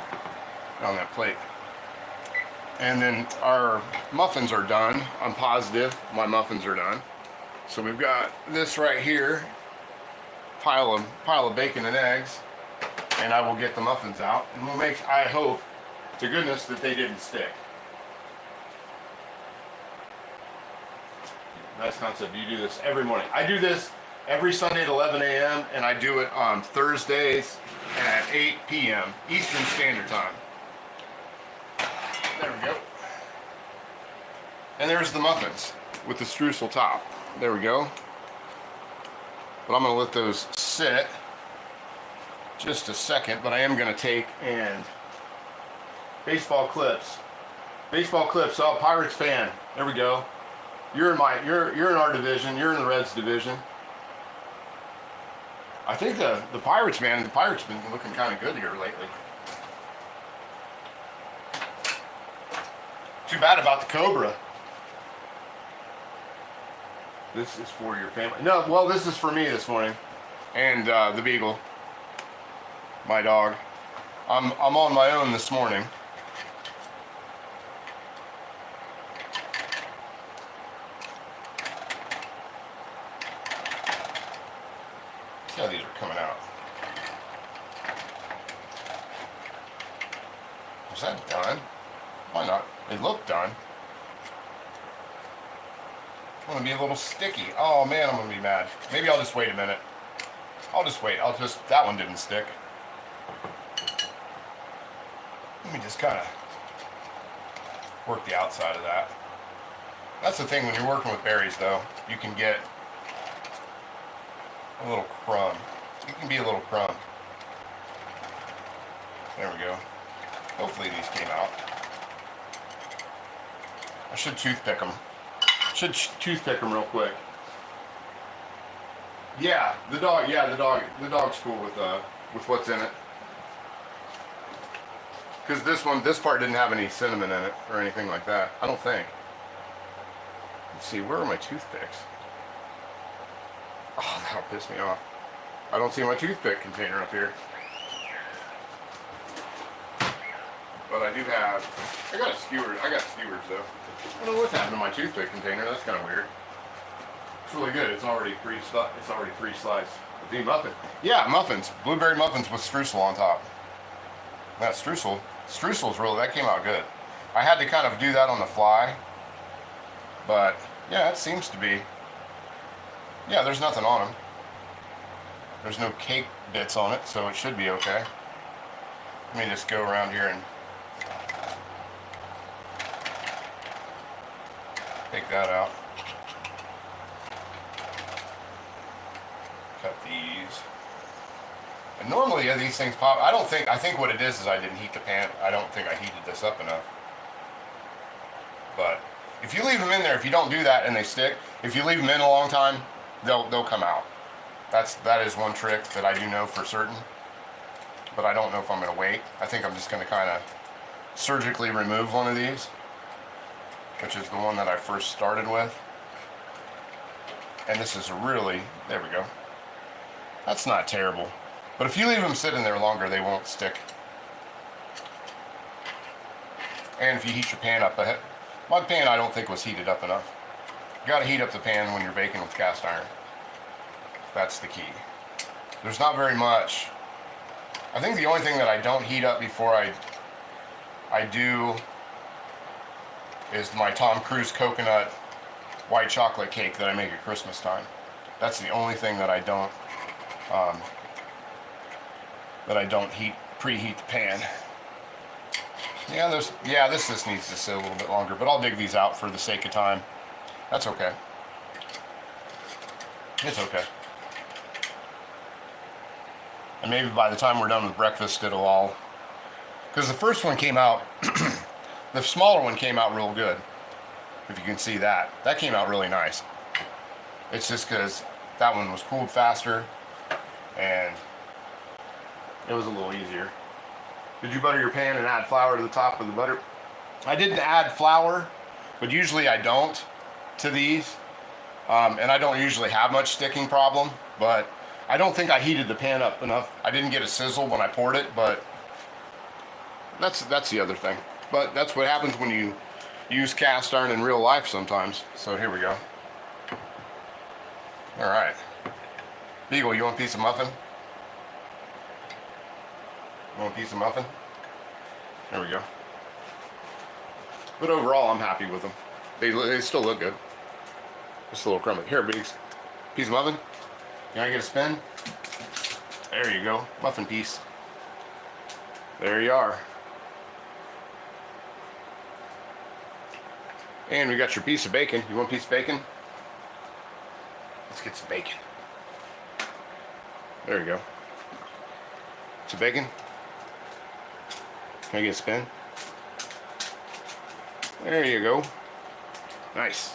Get on that plate. And then our muffins are done. I'm positive my muffins are done. So we've got this right here, pile of bacon and eggs, and I will get the muffins out, and we'll make, I hope to goodness that they didn't stick. Nice concept. You do this every morning. I do this every Sunday at 11 a.m. and I do it on Thursdays at 8 p.m. Eastern Standard Time. There we go. And there's the muffins with the streusel top. There we go. But I'm going to let those sit just a second, but I am going to take and baseball clips. Baseball clips. Oh, Pirates fan. There we go. You're in our division. You're in the Reds division. I think the Pirates, man, the Pirates been looking kind of good here lately. Too bad about the Cobra. This is for your family. No, well, this is for me this morning, and the Beagle, my dog. I'm on my own this morning. See how these are coming out. Was that done? Why not? They look done. I'm gonna be a little sticky. Oh man, I'm gonna be mad. Maybe I'll just wait a minute. I'll just wait. That one didn't stick. Let me just kind of work the outside of that. That's the thing when you're working with berries though. You can get a little crumb. It can be a little crumb. There we go. Hopefully these came out. I should toothpick them. Should toothpick them real quick. Yeah, the dog. Yeah, the dog's cool with what's in it. Because this part didn't have any cinnamon in it or anything like that. I don't think. Let's see, where are my toothpicks? Oh, that'll piss me off. I don't see my toothpick container up here. But I do have, I got skewers though. I don't know what's happened to my toothpick container. That's kind of weird. It's really good. It's already pre-sliced. The muffin. Yeah, muffins. Blueberry muffins with streusel on top. That streusel's really, that came out good. I had to kind of do that on the fly. But yeah, it seems to be. Yeah, there's nothing on them. There's no cake bits on it, so it should be okay. Let me just go around here and take that out. Cut these. And normally these things pop. I think what it is I didn't heat the pan. I don't think I heated this up enough. But if you leave them in there, if you don't do that and they stick, if you leave them in a long time, they'll come out. That is one trick that I do know for certain. But I don't know if I'm going to wait. I think I'm just going to kind of surgically remove one of these, which is the one that I first started with. And this is really, there we go. That's not terrible. But if you leave them sitting there longer, they won't stick. And if you heat your pan up, my pan I don't think was heated up enough. You got to heat up the pan when you're baking with cast iron. That's the key. There's not very much. I think the only thing that I don't heat up before I do is my Tom Cruise coconut white chocolate cake that I make at Christmas time. That's the only thing that I don't preheat the pan. Yeah, this just needs to sit a little bit longer, but I'll dig these out for the sake of time. That's okay. It's okay. And maybe by the time we're done with breakfast, it'll all... Because the first one came out, the smaller one came out real good. If you can see that. That came out really nice. It's just because that one was cooled faster, and it was a little easier. Did you butter your pan and add flour to the top of the butter? I didn't add flour, but usually I don't to these. And I don't usually have much sticking problem, but I don't think I heated the pan up enough. I didn't get a sizzle when I poured it, but that's the other thing. But that's what happens when you use cast iron in real life sometimes. So here we go. All right. Beagle, you want a piece of muffin? You want a piece of muffin? There we go. But overall, I'm happy with them. They still look good. Just a little crumb. Here, Biggs. Piece of muffin. Can I get a spin? There you go. Muffin piece. There you are. And we got your piece of bacon. You want a piece of bacon? Let's get some bacon. There you go. Some bacon. Can I get a spin? There you go. Nice.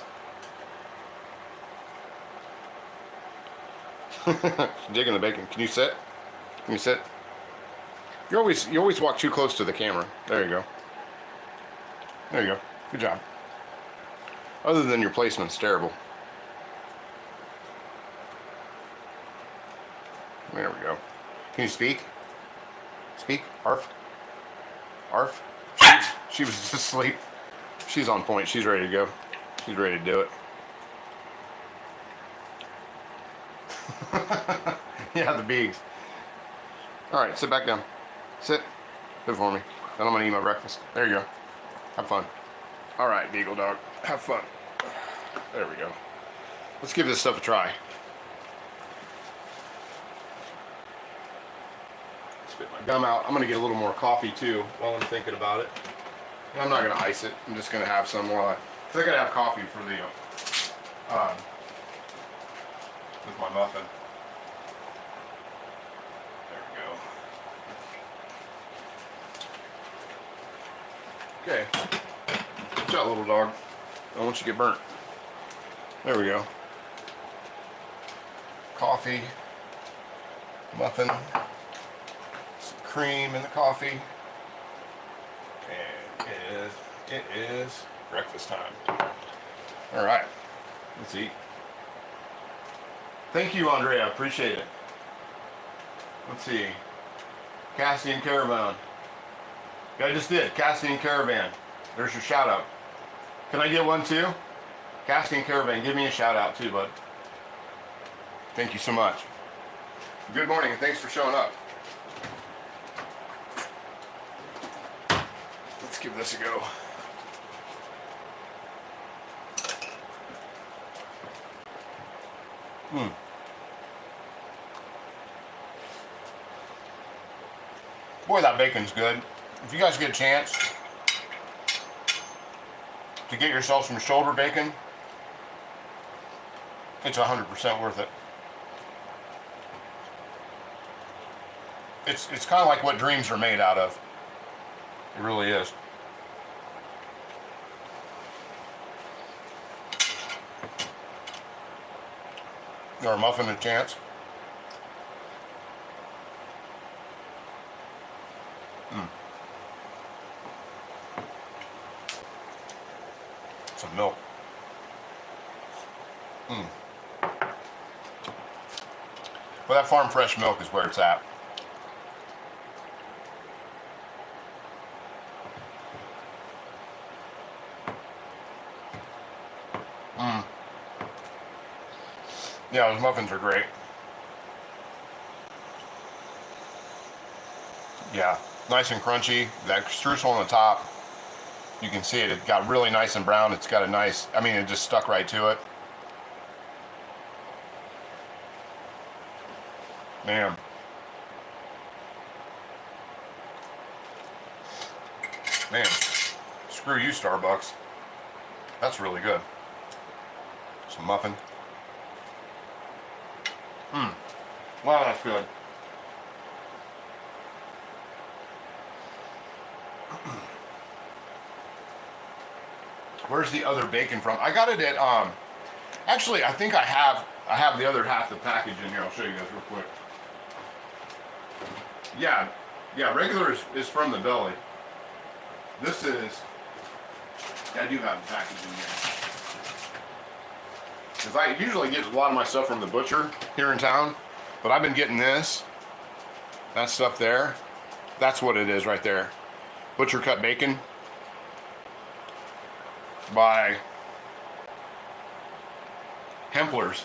Digging the bacon. Can you sit? Can you sit? You always walk too close to the camera. There you go. There you go. Good job. Other than your placement's terrible. There we go. Can you speak? Speak? Arf? Arf? She was just asleep. She's on point. She's ready to go. She's ready to do it. Yeah, the beaks. Alright, sit back down. Sit. Sit for me. Then I'm going to eat my breakfast. There you go. Have fun. Alright, Beagle Dog. Have fun. There we go. Let's give this stuff a try. Spit my gum out. I'm going to get a little more coffee too while I'm thinking about it. I'm not going to ice it. I'm just going to have some more. Because I got to have coffee for the with my muffin. There we go. Okay. Watch out, little dog. I don't want you to get burnt. There we go. Coffee. Muffin. Some cream in the coffee. And it is breakfast time. Alright. Let's eat. Thank you, Andrea. Appreciate it. Let's see. Cassian Caravan. Yeah, I just did. Cassian Caravan. There's your shout out. Can I get one too? Cassian Caravan, give me a shout out too, bud. Thank you so much. Good morning and thanks for showing up. Let's give this a go. Boy, that bacon's good. If you guys get a chance to get yourself some shoulder bacon, it's 100% worth it. It's kind of like what dreams are made out of. It really is. Or a muffin a chance. Some milk. Well, that farm fresh milk is where it's at. Yeah, those muffins are great. Yeah, nice and crunchy. That streusel on the top, you can see it. It got really nice and brown. It's got a nice, I mean, it just stuck right to it. Man. Man, screw you, Starbucks. That's really good. Some muffin. Wow, that's good. Where's the other bacon from? I got it at actually I think I have the other half of the package in here. I'll show you guys real quick. Yeah, regular is from the deli. This is, I do have the package in here. Because I usually get a lot of my stuff from the butcher here in town, but I've been getting this, that stuff there. That's what it is right there. Butcher cut bacon by Hempler's.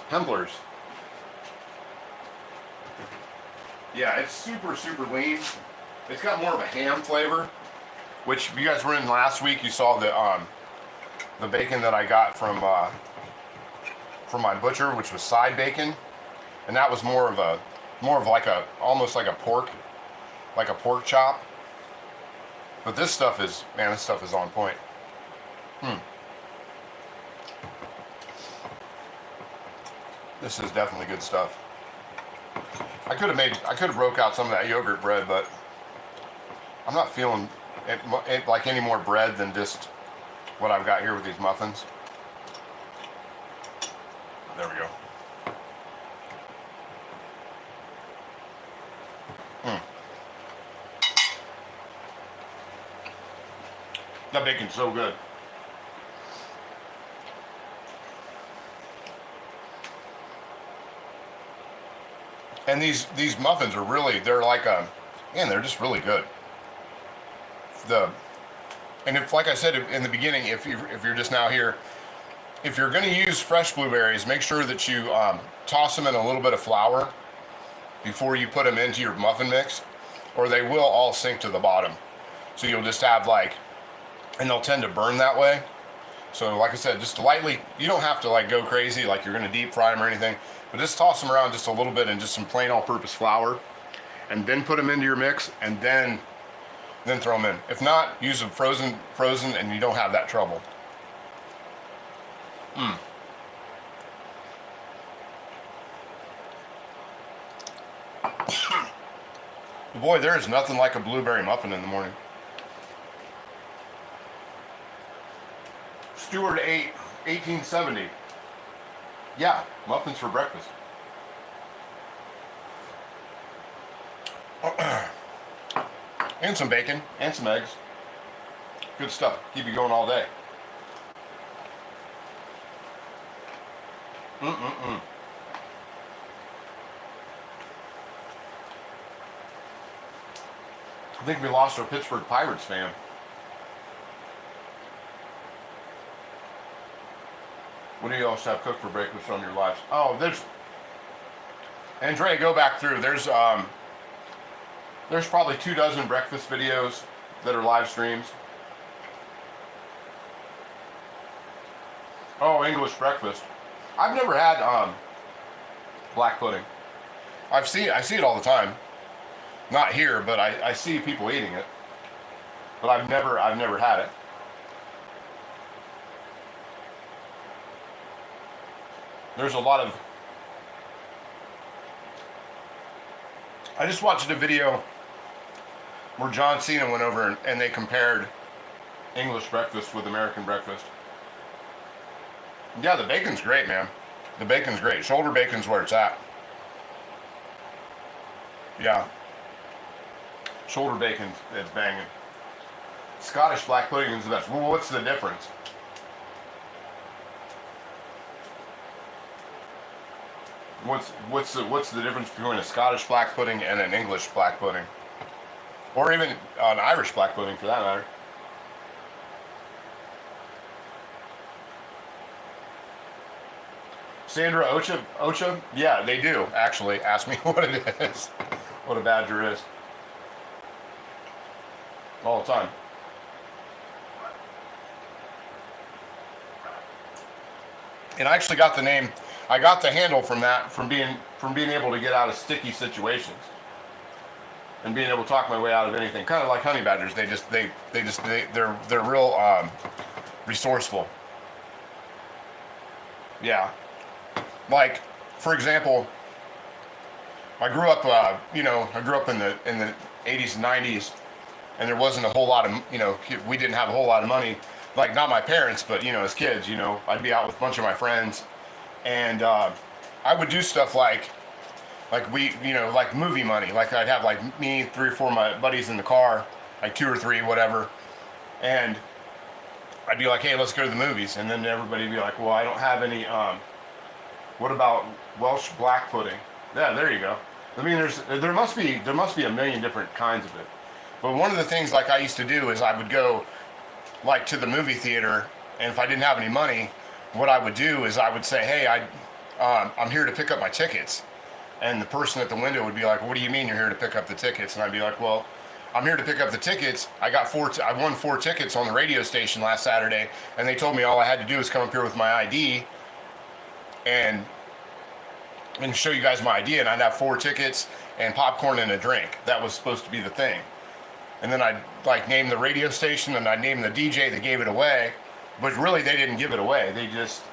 Yeah, it's super lean. It's got more of a ham flavor, which if you guys were in last week, you saw the bacon that I got from from my butcher, which was side bacon, and that was more of like a almost like a pork chop. But this stuff is, man, this stuff is on point. This is definitely good stuff. I could have broke out some of that yogurt bread, but I'm not feeling it like any more bread than just what I've got here with these muffins. There we go. That bacon's so good. And these muffins are really, they're like man, they're just really good. And if, like I said in the beginning, if you're just now here, if you're going to use fresh blueberries, make sure that you toss them in a little bit of flour before you put them into your muffin mix, or they will all sink to the bottom. So you'll just have like, and they'll tend to burn that way. So like I said, just lightly, you don't have to like go crazy like you're going to deep fry them or anything, but just toss them around just a little bit in just some plain all-purpose flour, and then put them into your mix, and then throw them in. If not, use them frozen, and you don't have that trouble. Boy, there is nothing like a blueberry muffin in the morning. Stewart 8, 1870. Yeah, muffins for breakfast. And some bacon, and some eggs. Good stuff. Keep you going all day. I think we lost our Pittsburgh Pirates fan. What do you else have cooked for breakfast on your lives? Oh, there's... Andrea, go back through. There's probably 24 breakfast videos that are live streams. Oh, English breakfast. I've never had black pudding. I see it all the time. Not here, but I see people eating it. But I've never had it. There's a lot of... I just watched a video where John Cena went over and they compared English breakfast with American breakfast. Yeah, the bacon's great, man. The bacon's great. Shoulder bacon's where it's at. Yeah. Shoulder bacon is banging. Scottish black pudding is the best. Well, what's the difference? What's the difference between a Scottish black pudding and an English black pudding? Or even an Irish black pudding, for that matter. Sandra Ocha? Yeah, they do, actually. Ask me what it is. What a badger is. All the time. And I actually got the name, I got the handle from that, from being able to get out of sticky situations. And being able to talk my way out of anything. Kind of like honey badgers. They're real resourceful. Yeah. Like, for example, I grew up in the 80s and 90s, and there wasn't a whole lot of, we didn't have a whole lot of money. Like, not my parents, but, as kids, I'd be out with a bunch of my friends, and I would do stuff like movie money. Like, I'd have, like, me, 3 or 4 of my buddies in the car, like 2 or 3, whatever, and I'd be like, hey, let's go to the movies, and then everybody would be like, well, I don't have any, what about Welsh black pudding? Yeah, there you go. I mean, there must be a million different kinds of it. But one of the things like I used to do is I would go like to the movie theater, and if I didn't have any money, what I would do is I would say, hey, I'm here to pick up my tickets. And the person at the window would be like, what do you mean you're here to pick up the tickets? And I'd be like, well, I'm here to pick up the tickets. I won 4 tickets on the radio station last Saturday, and they told me all I had to do is come up here with my ID, and show you guys my idea, and I'd have 4 tickets and popcorn and a drink. That was supposed to be the thing. And then I'd like name the radio station, and I'd name the DJ that gave it away, but really they didn't give it away. They just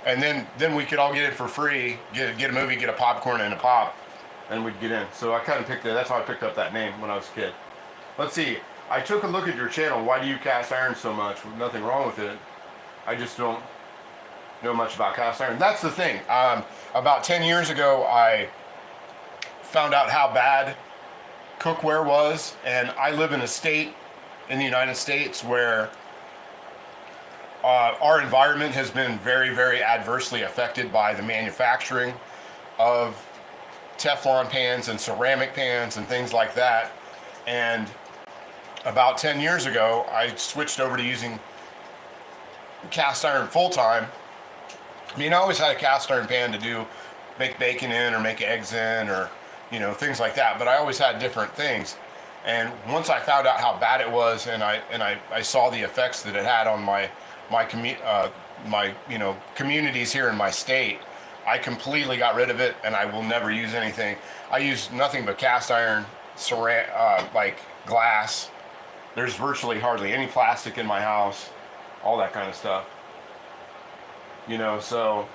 and then we could all get it for free, get a movie, get a popcorn and a pop, and we'd get in. So I kind of picked it. That's how I picked up that name when I was a kid. Let's see. I took a look at your channel. Why do you cast iron so much? Nothing wrong with it. I just don't know much about cast iron. That's the thing. About 10 years ago, I found out how bad cookware was, and I live in a state in the United States where our environment has been very, very adversely affected by the manufacturing of Teflon pans and ceramic pans and things like that. And about 10 years ago, I switched over to using cast iron full time. I mean, I always had a cast iron pan to make bacon in or make eggs in or, things like that. But I always had different things. And once I found out how bad it was, and I saw the effects that it had on my communities here in my state, I completely got rid of it, and I will never use anything. I use nothing but cast iron, like glass. There's virtually hardly any plastic in my house, all that kind of stuff. So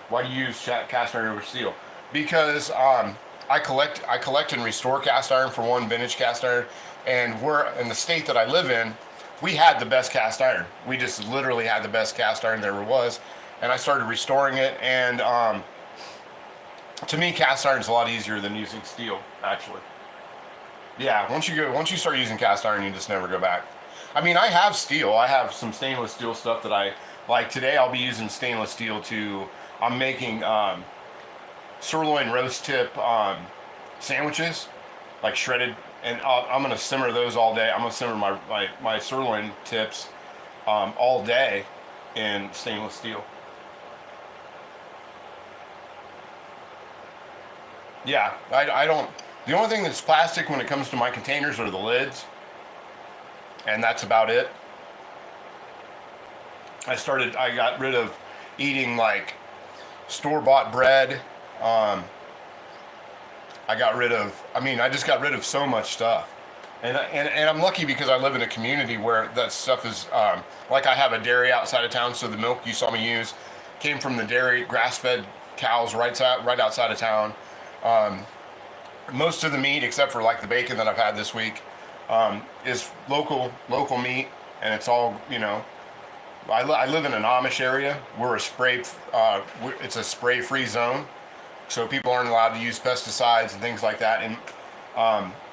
why do you use cast iron over steel? Because I collect and restore cast iron, for one, vintage cast iron, and we're in the state that I live in. We had the best cast iron. We just literally had the best cast iron there ever was, and I started restoring it. And to me, cast iron is a lot easier than using steel, actually. Yeah, once you start using cast iron, you just never go back. I mean, I have steel. I have some stainless steel stuff that I like. Today, I'll be using stainless steel I'm making sirloin roast tip sandwiches, like shredded, and I'm gonna simmer those all day. I'm gonna simmer my sirloin tips all day in stainless steel. Yeah, I don't. The only thing that's plastic when it comes to my containers are the lids, and that's about it. I got rid of eating like store-bought bread. I just got rid of so much stuff. And I'm lucky because I live in a community where that stuff is, like I have a dairy outside of town, so the milk you saw me use came from the dairy, grass-fed cows right outside of town. Most of the meat, except for like the bacon that I've had this week, is local meat, and it's all, I live in an Amish area. It's a spray-free zone, so people aren't allowed to use pesticides and things like that in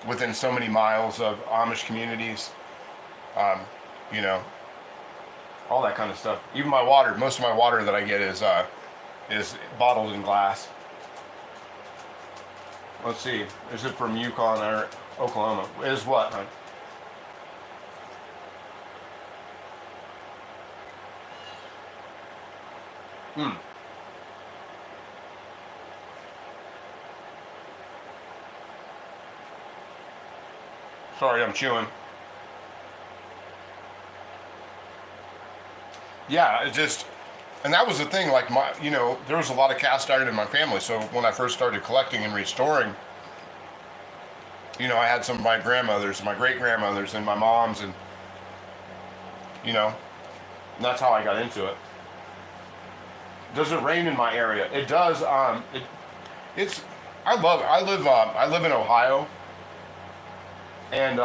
within so many miles of Amish communities. All that kind of stuff. Even my water, most of my water that I get is bottled in glass. Let's see, is it from Yukon or Oklahoma? Is what, huh? Sorry, I'm chewing. Yeah, and that was the thing, like there was a lot of cast iron in my family, so when I first started collecting and restoring, I had some of my grandmothers, my great-grandmothers, and my mom's, and, and that's how I got into it. Does it rain in my area? It does. I live in Ohio, and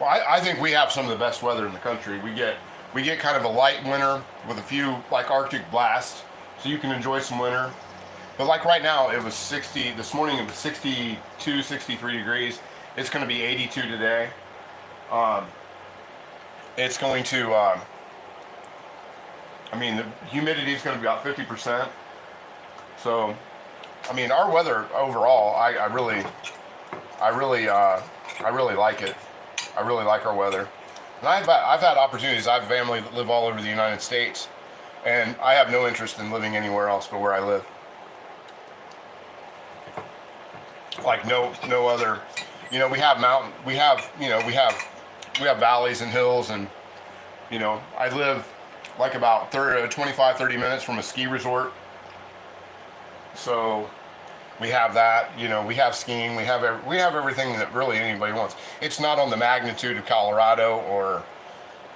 I think we have some of the best weather in the country. We get kind of a light winter with a few like Arctic blasts, so you can enjoy some winter. But like right now, it was 60. This morning it was 62, 63 degrees. It's going to be 82 today. It's going to. The humidity is going to be about 50%. So, our weather overall, I really like it. I really like our weather. And I've had opportunities. I have family that live all over the United States, and I have no interest in living anywhere else but where I live. Like no other. You know, we have mountain, we have, you know, we have valleys and hills, and you know, I live like about 25, 30 minutes from a ski resort. So we have that, you know, we have skiing, we have everything that really anybody wants. It's not on the magnitude of Colorado or,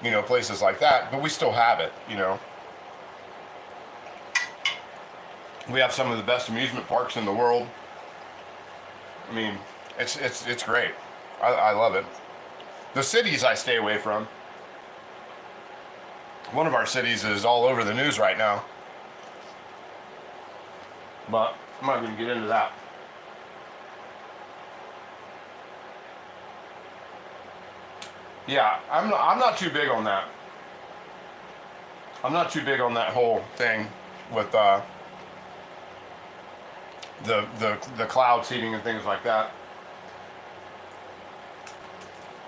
you know, places like that, but we still have it, you know. We have some of the best amusement parks in the world. I mean, it's great. I love it. The cities I stay away from. One of our cities is all over the news right now. But I'm not going to get into that. Yeah, I'm not too big on that. I'm not too big on that whole thing with the cloud seeding and things like that.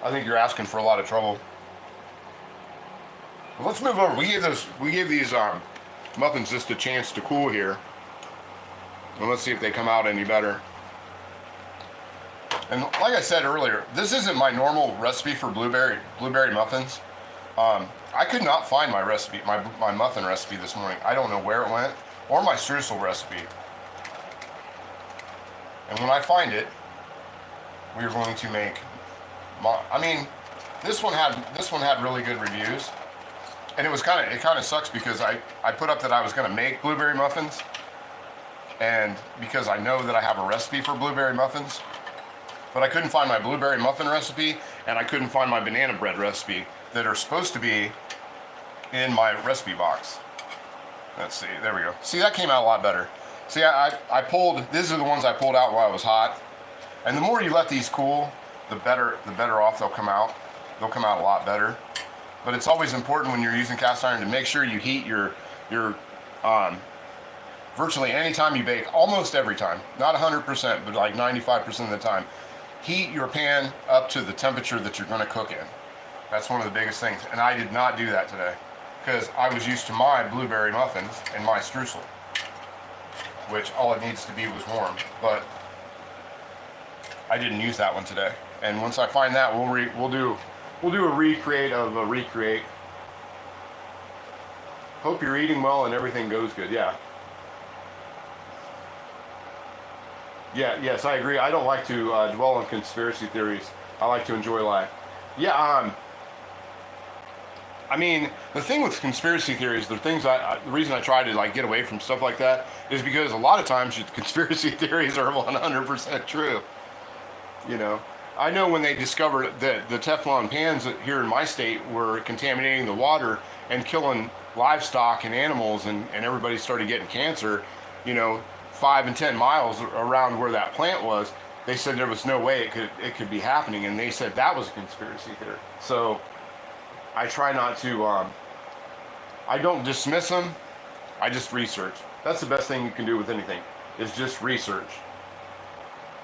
I think you're asking for a lot of trouble. Well, let's move over. We gave these muffins just a chance to cool here, and let's see if they come out any better. And like I said earlier, this isn't my normal recipe for blueberry muffins. I could not find my recipe, my muffin recipe this morning. I don't know where it went, or my streusel recipe. And when I find it, we're going to make. I mean, this one had really good reviews, and it kind of sucks because I put up that I was going to make blueberry muffins, and because I know that I have a recipe for blueberry muffins, but I couldn't find my blueberry muffin recipe, and I couldn't find my banana bread recipe that are supposed to be in my recipe box. Let's see, there we go. See, that came out a lot better. See, I pulled, these are the ones I pulled out while it was hot, and the more you let these cool, the better off they'll come out. They'll come out a lot better. But it's always important when you're using cast iron to make sure you heat your virtually any time you bake, almost every time, not 100%, but like 95% of the time, heat your pan up to the temperature that you're going to cook in. That's one of the biggest things. And I did not do that today because I was used to my blueberry muffins and my streusel, which all it needs to be was warm. But I didn't use that one today. And once I find that, we'll do a recreate of a recreate. Hope you're eating well and everything goes good. Yeah. Yeah, yes, I agree. I don't like to dwell on conspiracy theories. I like to enjoy life. Yeah, I mean, the thing with conspiracy theories, the reason I try to like get away from stuff like that is because a lot of times conspiracy theories are 100% true. You know, I know when they discovered that the Teflon pans here in my state were contaminating the water and killing livestock and animals, and everybody started getting cancer, you know, 5 and 10 miles around where that plant was, they said there was no way it could be happening, and they said that was a conspiracy theory. So I try not to, I don't dismiss them, I just research. That's the best thing you can do with anything, is just research.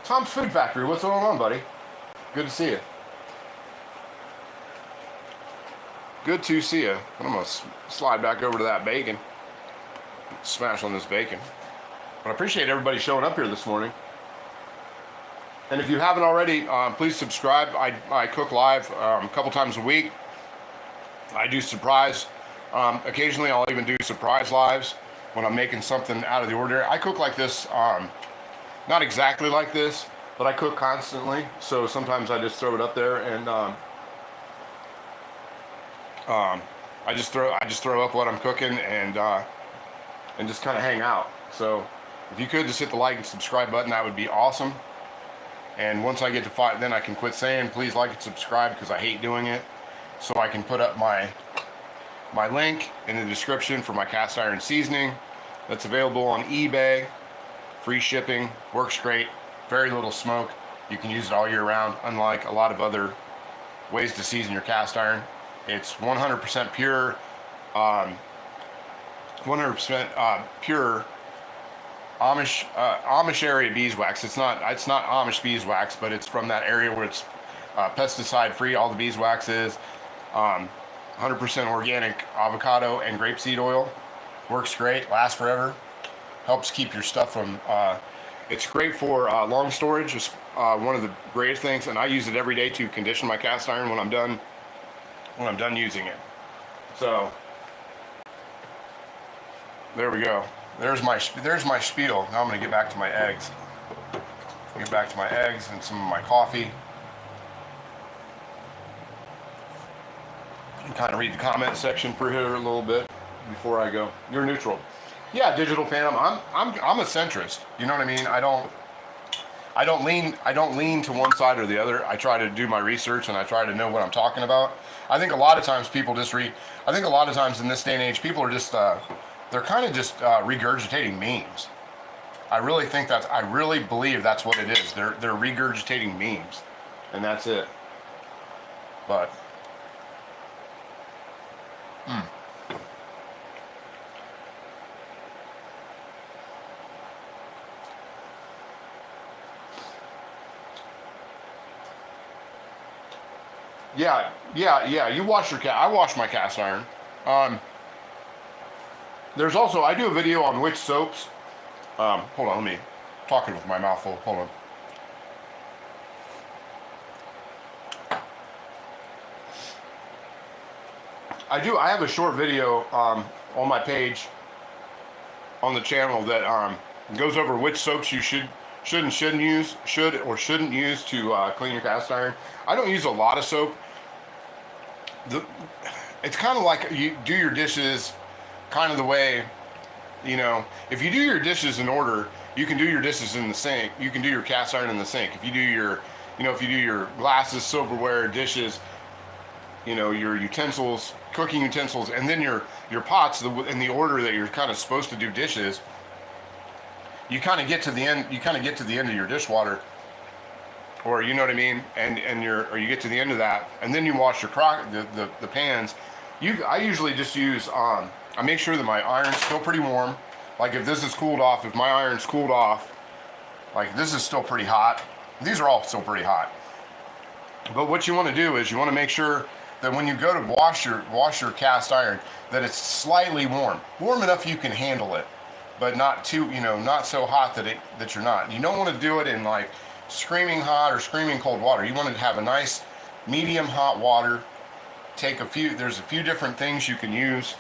Tom's Food Factory, what's going on, buddy? Good to see you. Good to see you. I'm going to slide back over to that bacon. Smash on this bacon. But I appreciate everybody showing up here this morning. And if you haven't already, please subscribe. I cook live a couple times a week. I do surprise. Occasionally I'll even do surprise lives when I'm making something out of the ordinary. I cook like this, not exactly like this, but I cook constantly. So sometimes I just throw it up there and I just throw up what I'm cooking and just kind of hang out. So if you could just hit the like and subscribe button, that would be awesome. And once I get to 5, then I can quit saying please like and subscribe, because I hate doing it. So I can put up my link in the description for my cast iron seasoning that's available on eBay. Free shipping, works great, very little smoke. You can use it all year round, unlike a lot of other ways to season your cast iron. It's 100% pure, 100% pure Amish area beeswax. It's not Amish beeswax, but it's from that area where it's pesticide free. All the beeswax is 100% organic avocado and grapeseed oil. Works great, lasts forever. Helps keep your stuff from It's great for long storage. It's one of the greatest things, and I use it every day to condition my cast iron when I'm done using it. So there we go. There's my spiel. Now I'm going to get back to my eggs. Get back to my eggs and some of my coffee. And kind of read the comment section for here a little bit before I go. You're neutral. Yeah, Digital Phantom. I'm a centrist. You know what I mean? I don't lean to one side or the other. I try to do my research and I try to know what I'm talking about. I think a lot of times people just I think a lot of times in this day and age, people are just they're kind of just regurgitating memes. I really believe that's what it is. They're regurgitating memes, and that's it. But yeah. You wash your I wash my cast iron. There's also, I do a video on which soaps. Hold on, let me talking with my mouth full. Hold on. I have a short video on my page on the channel that goes over which soaps you should and shouldn't use to clean your cast iron. I don't use a lot of soap. It's kind of like you do your dishes kind of the way, you know, if you do your dishes in order, you can do your dishes in the sink. You can do your cast iron in the sink. If you do your glasses, silverware, dishes, you know, your utensils, cooking utensils, and then your pots in the order that you're kind of supposed to do dishes, you kind of get to the end. You kind of get to the end of your dishwater, or you know what I mean, and you get to the end of that, and then you wash your the pans. I usually just use I make sure that my iron's still pretty warm. Like if this is cooled off, if my iron's cooled off, like this is still pretty hot. These are all still pretty hot. But what you want to do is you want to make sure that when you go to wash your cast iron, that it's slightly warm enough you can handle it, but not too, you know, not so hot that you're not. You don't want to do it in like screaming hot or screaming cold water. You want to have a nice medium hot water. There's a few different things you can use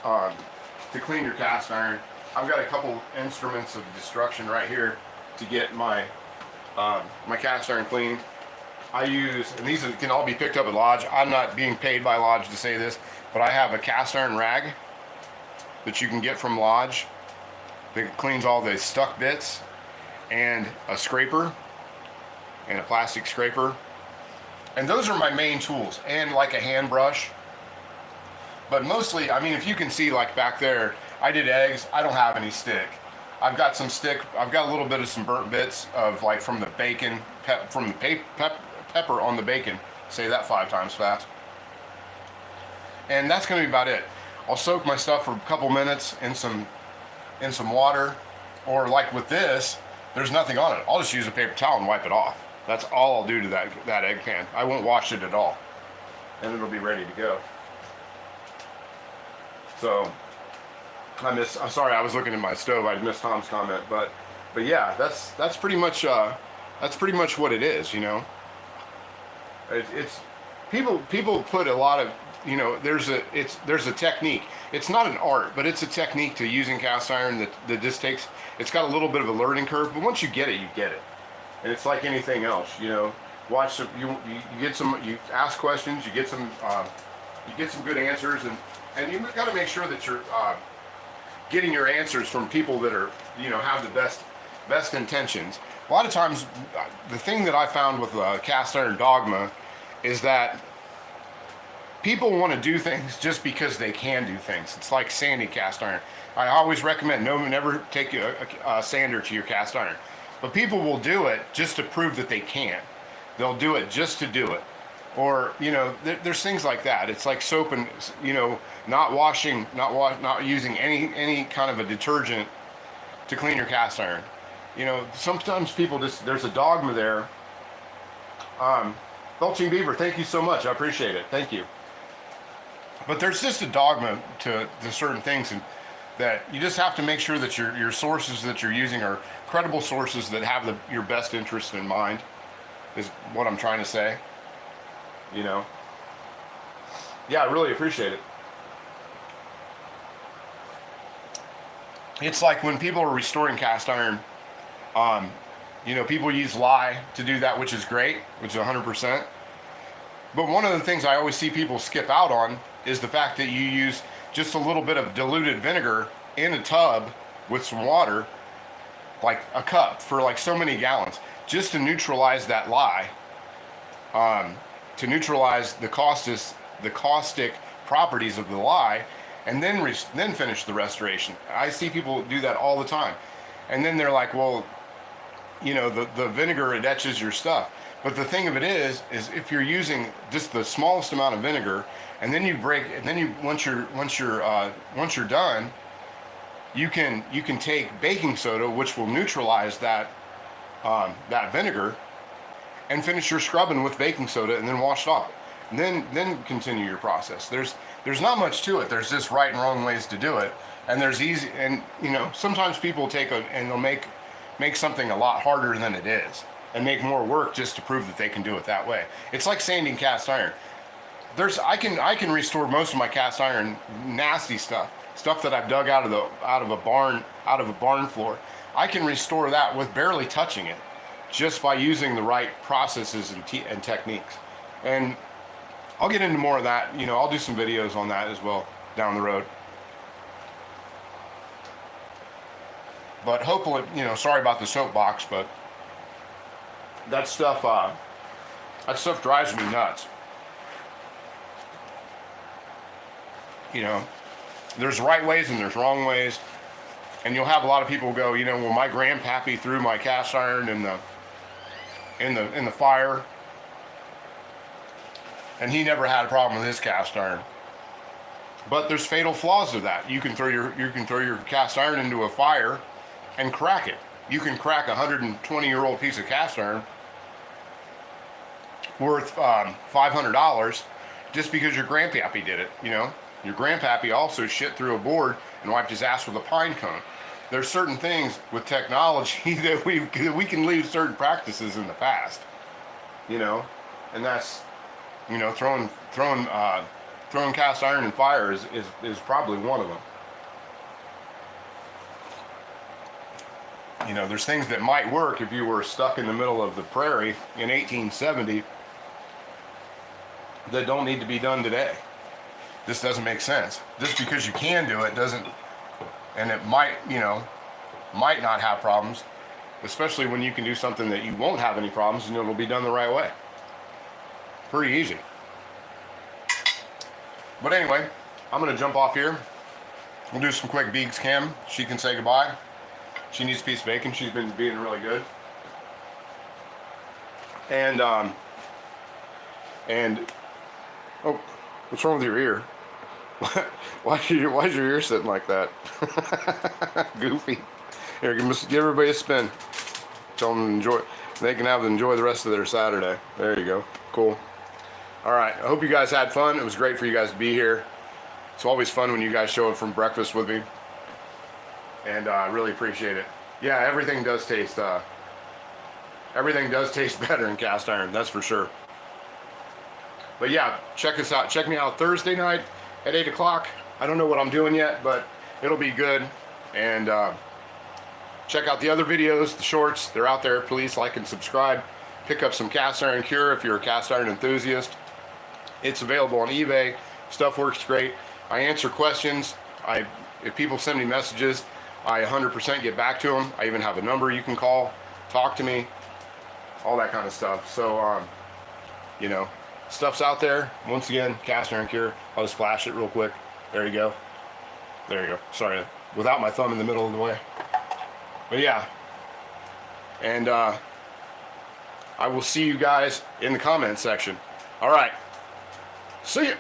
to clean your cast iron. I've got a couple instruments of destruction right here to get my my cast iron clean. I use, and these can all be picked up at Lodge. I'm not being paid by Lodge to say this, but I have a cast iron rag that you can get from Lodge that cleans all the stuck bits, and a scraper, and a plastic scraper. And those are my main tools, and like a hand brush. But mostly, I mean, if you can see like back there, I did eggs. I don't have any stick. I've got some stick. I've got a little bit of some burnt bits of like from the bacon, from the pepper on the bacon. Say that 5 times fast. And that's going to be about it. I'll soak my stuff for a couple minutes in some water, or like with this, there's nothing on it. I'll just use a paper towel and wipe it off. That's all I'll do to that egg pan. I won't wash it at all, and it'll be ready to go. So I'm sorry, I was looking at my stove. I missed Tom's comment, but yeah, that's pretty much what it is. You know, it's people put a lot of, you know, there's a technique. It's not an art, but it's a technique to using cast iron that just takes. It's got a little bit of a learning curve, but once you get it, you get it. And it's like anything else, you know. You ask questions, you get some good answers, and you've got to make sure that you're getting your answers from people that are, you know, have the best intentions. A lot of times, the thing that I found with cast iron dogma is that people want to do things just because they can do things. It's like sanding cast iron. I always recommend never take a sander to your cast iron. But people will do it just to prove that they can. They'll do it just to do it. Or, you know, there's things like that. It's like soap and, you know, not using any kind of a detergent to clean your cast iron. You know, sometimes people there's a dogma there. Belching Beaver, thank you so much. I appreciate it. Thank you. But there's just a dogma to certain things, and that you just have to make sure that your sources that you're using are credible sources that have your best interest in mind, is what I'm trying to say. You know? Yeah, I really appreciate it. It's like when people are restoring cast iron, you know, people use lye to do that, which is great, which is 100%. But one of the things I always see people skip out on is the fact that you use just a little bit of diluted vinegar in a tub with some water, like a cup for like so many gallons, just to neutralize that lye, to neutralize the caustic properties of the lye, and then finish the restoration. I see people do that all the time, and then they're like, well, you know, the vinegar, it etches your stuff. But the thing of it is if you're using just the smallest amount of vinegar, and then you break, and then you once you're done, you can take baking soda, which will neutralize that vinegar, and finish your scrubbing with baking soda, and then wash it off, and then continue your process. There's not much to it. There's just right and wrong ways to do it, and there's easy, and you know, sometimes people and they'll make something a lot harder than it is, and make more work just to prove that they can do it that way. It's like sanding cast iron. I can restore most of my cast iron nasty stuff that I've dug out of a barn floor. I can restore that with barely touching it, just by using the right processes and techniques. And I'll get into more of that. You know, I'll do some videos on that as well down the road. But hopefully, you know, sorry about the soapbox, but that stuff drives me nuts. You know, there's right ways and there's wrong ways, and you'll have a lot of people go, you know, well, my grandpappy threw my cast iron in the fire, and he never had a problem with his cast iron. But there's fatal flaws to that. You can throw your cast iron into a fire and crack it. You can crack a 120-year-old piece of cast iron worth $500 just because your grandpappy did it. You know, your grandpappy also shit through a board and wiped his ass with a pine cone. There's certain things with technology that we can leave certain practices in the past. You know, and that's, you know, throwing cast iron in fire is probably one of them. You know, there's things that might work if you were stuck in the middle of the prairie in 1870 that don't need to be done today. This doesn't make sense. Just because you can do it doesn't, and it might, you know, might not have problems, especially when you can do something that you won't have any problems and it'll be done the right way. Pretty easy. But anyway, I'm going to jump off here. We'll do some quick beads cam. She can say goodbye. She needs a piece of bacon. She's been being really good. And oh, what's wrong with your ear? Why's your ear sitting like that? Goofy. Here, give everybody a spin. Tell them to enjoy. They can enjoy the rest of their Saturday. There you go. Cool. All right. I hope you guys had fun. It was great for you guys to be here. It's always fun when you guys show up from breakfast with me. And I really appreciate it. Yeah, everything does taste better in cast iron, that's for sure. But yeah, check us out. Check me out Thursday night at 8 o'clock. I don't know what I'm doing yet, but it'll be good. And check out the other videos, the shorts. They're out there. Please like and subscribe. Pick up some cast iron cure if you're a cast iron enthusiast. It's available on eBay. Stuff works great. I answer questions. If people send me messages, I 100% get back to them. I even have a number you can call, talk to me, all that kind of stuff. So, you know, stuff's out there. Once again, cast iron cure. I'll just flash it real quick. There you go. There you go. Sorry, without my thumb in the middle of the way. But yeah, and I will see you guys in the comment section. All right, see ya.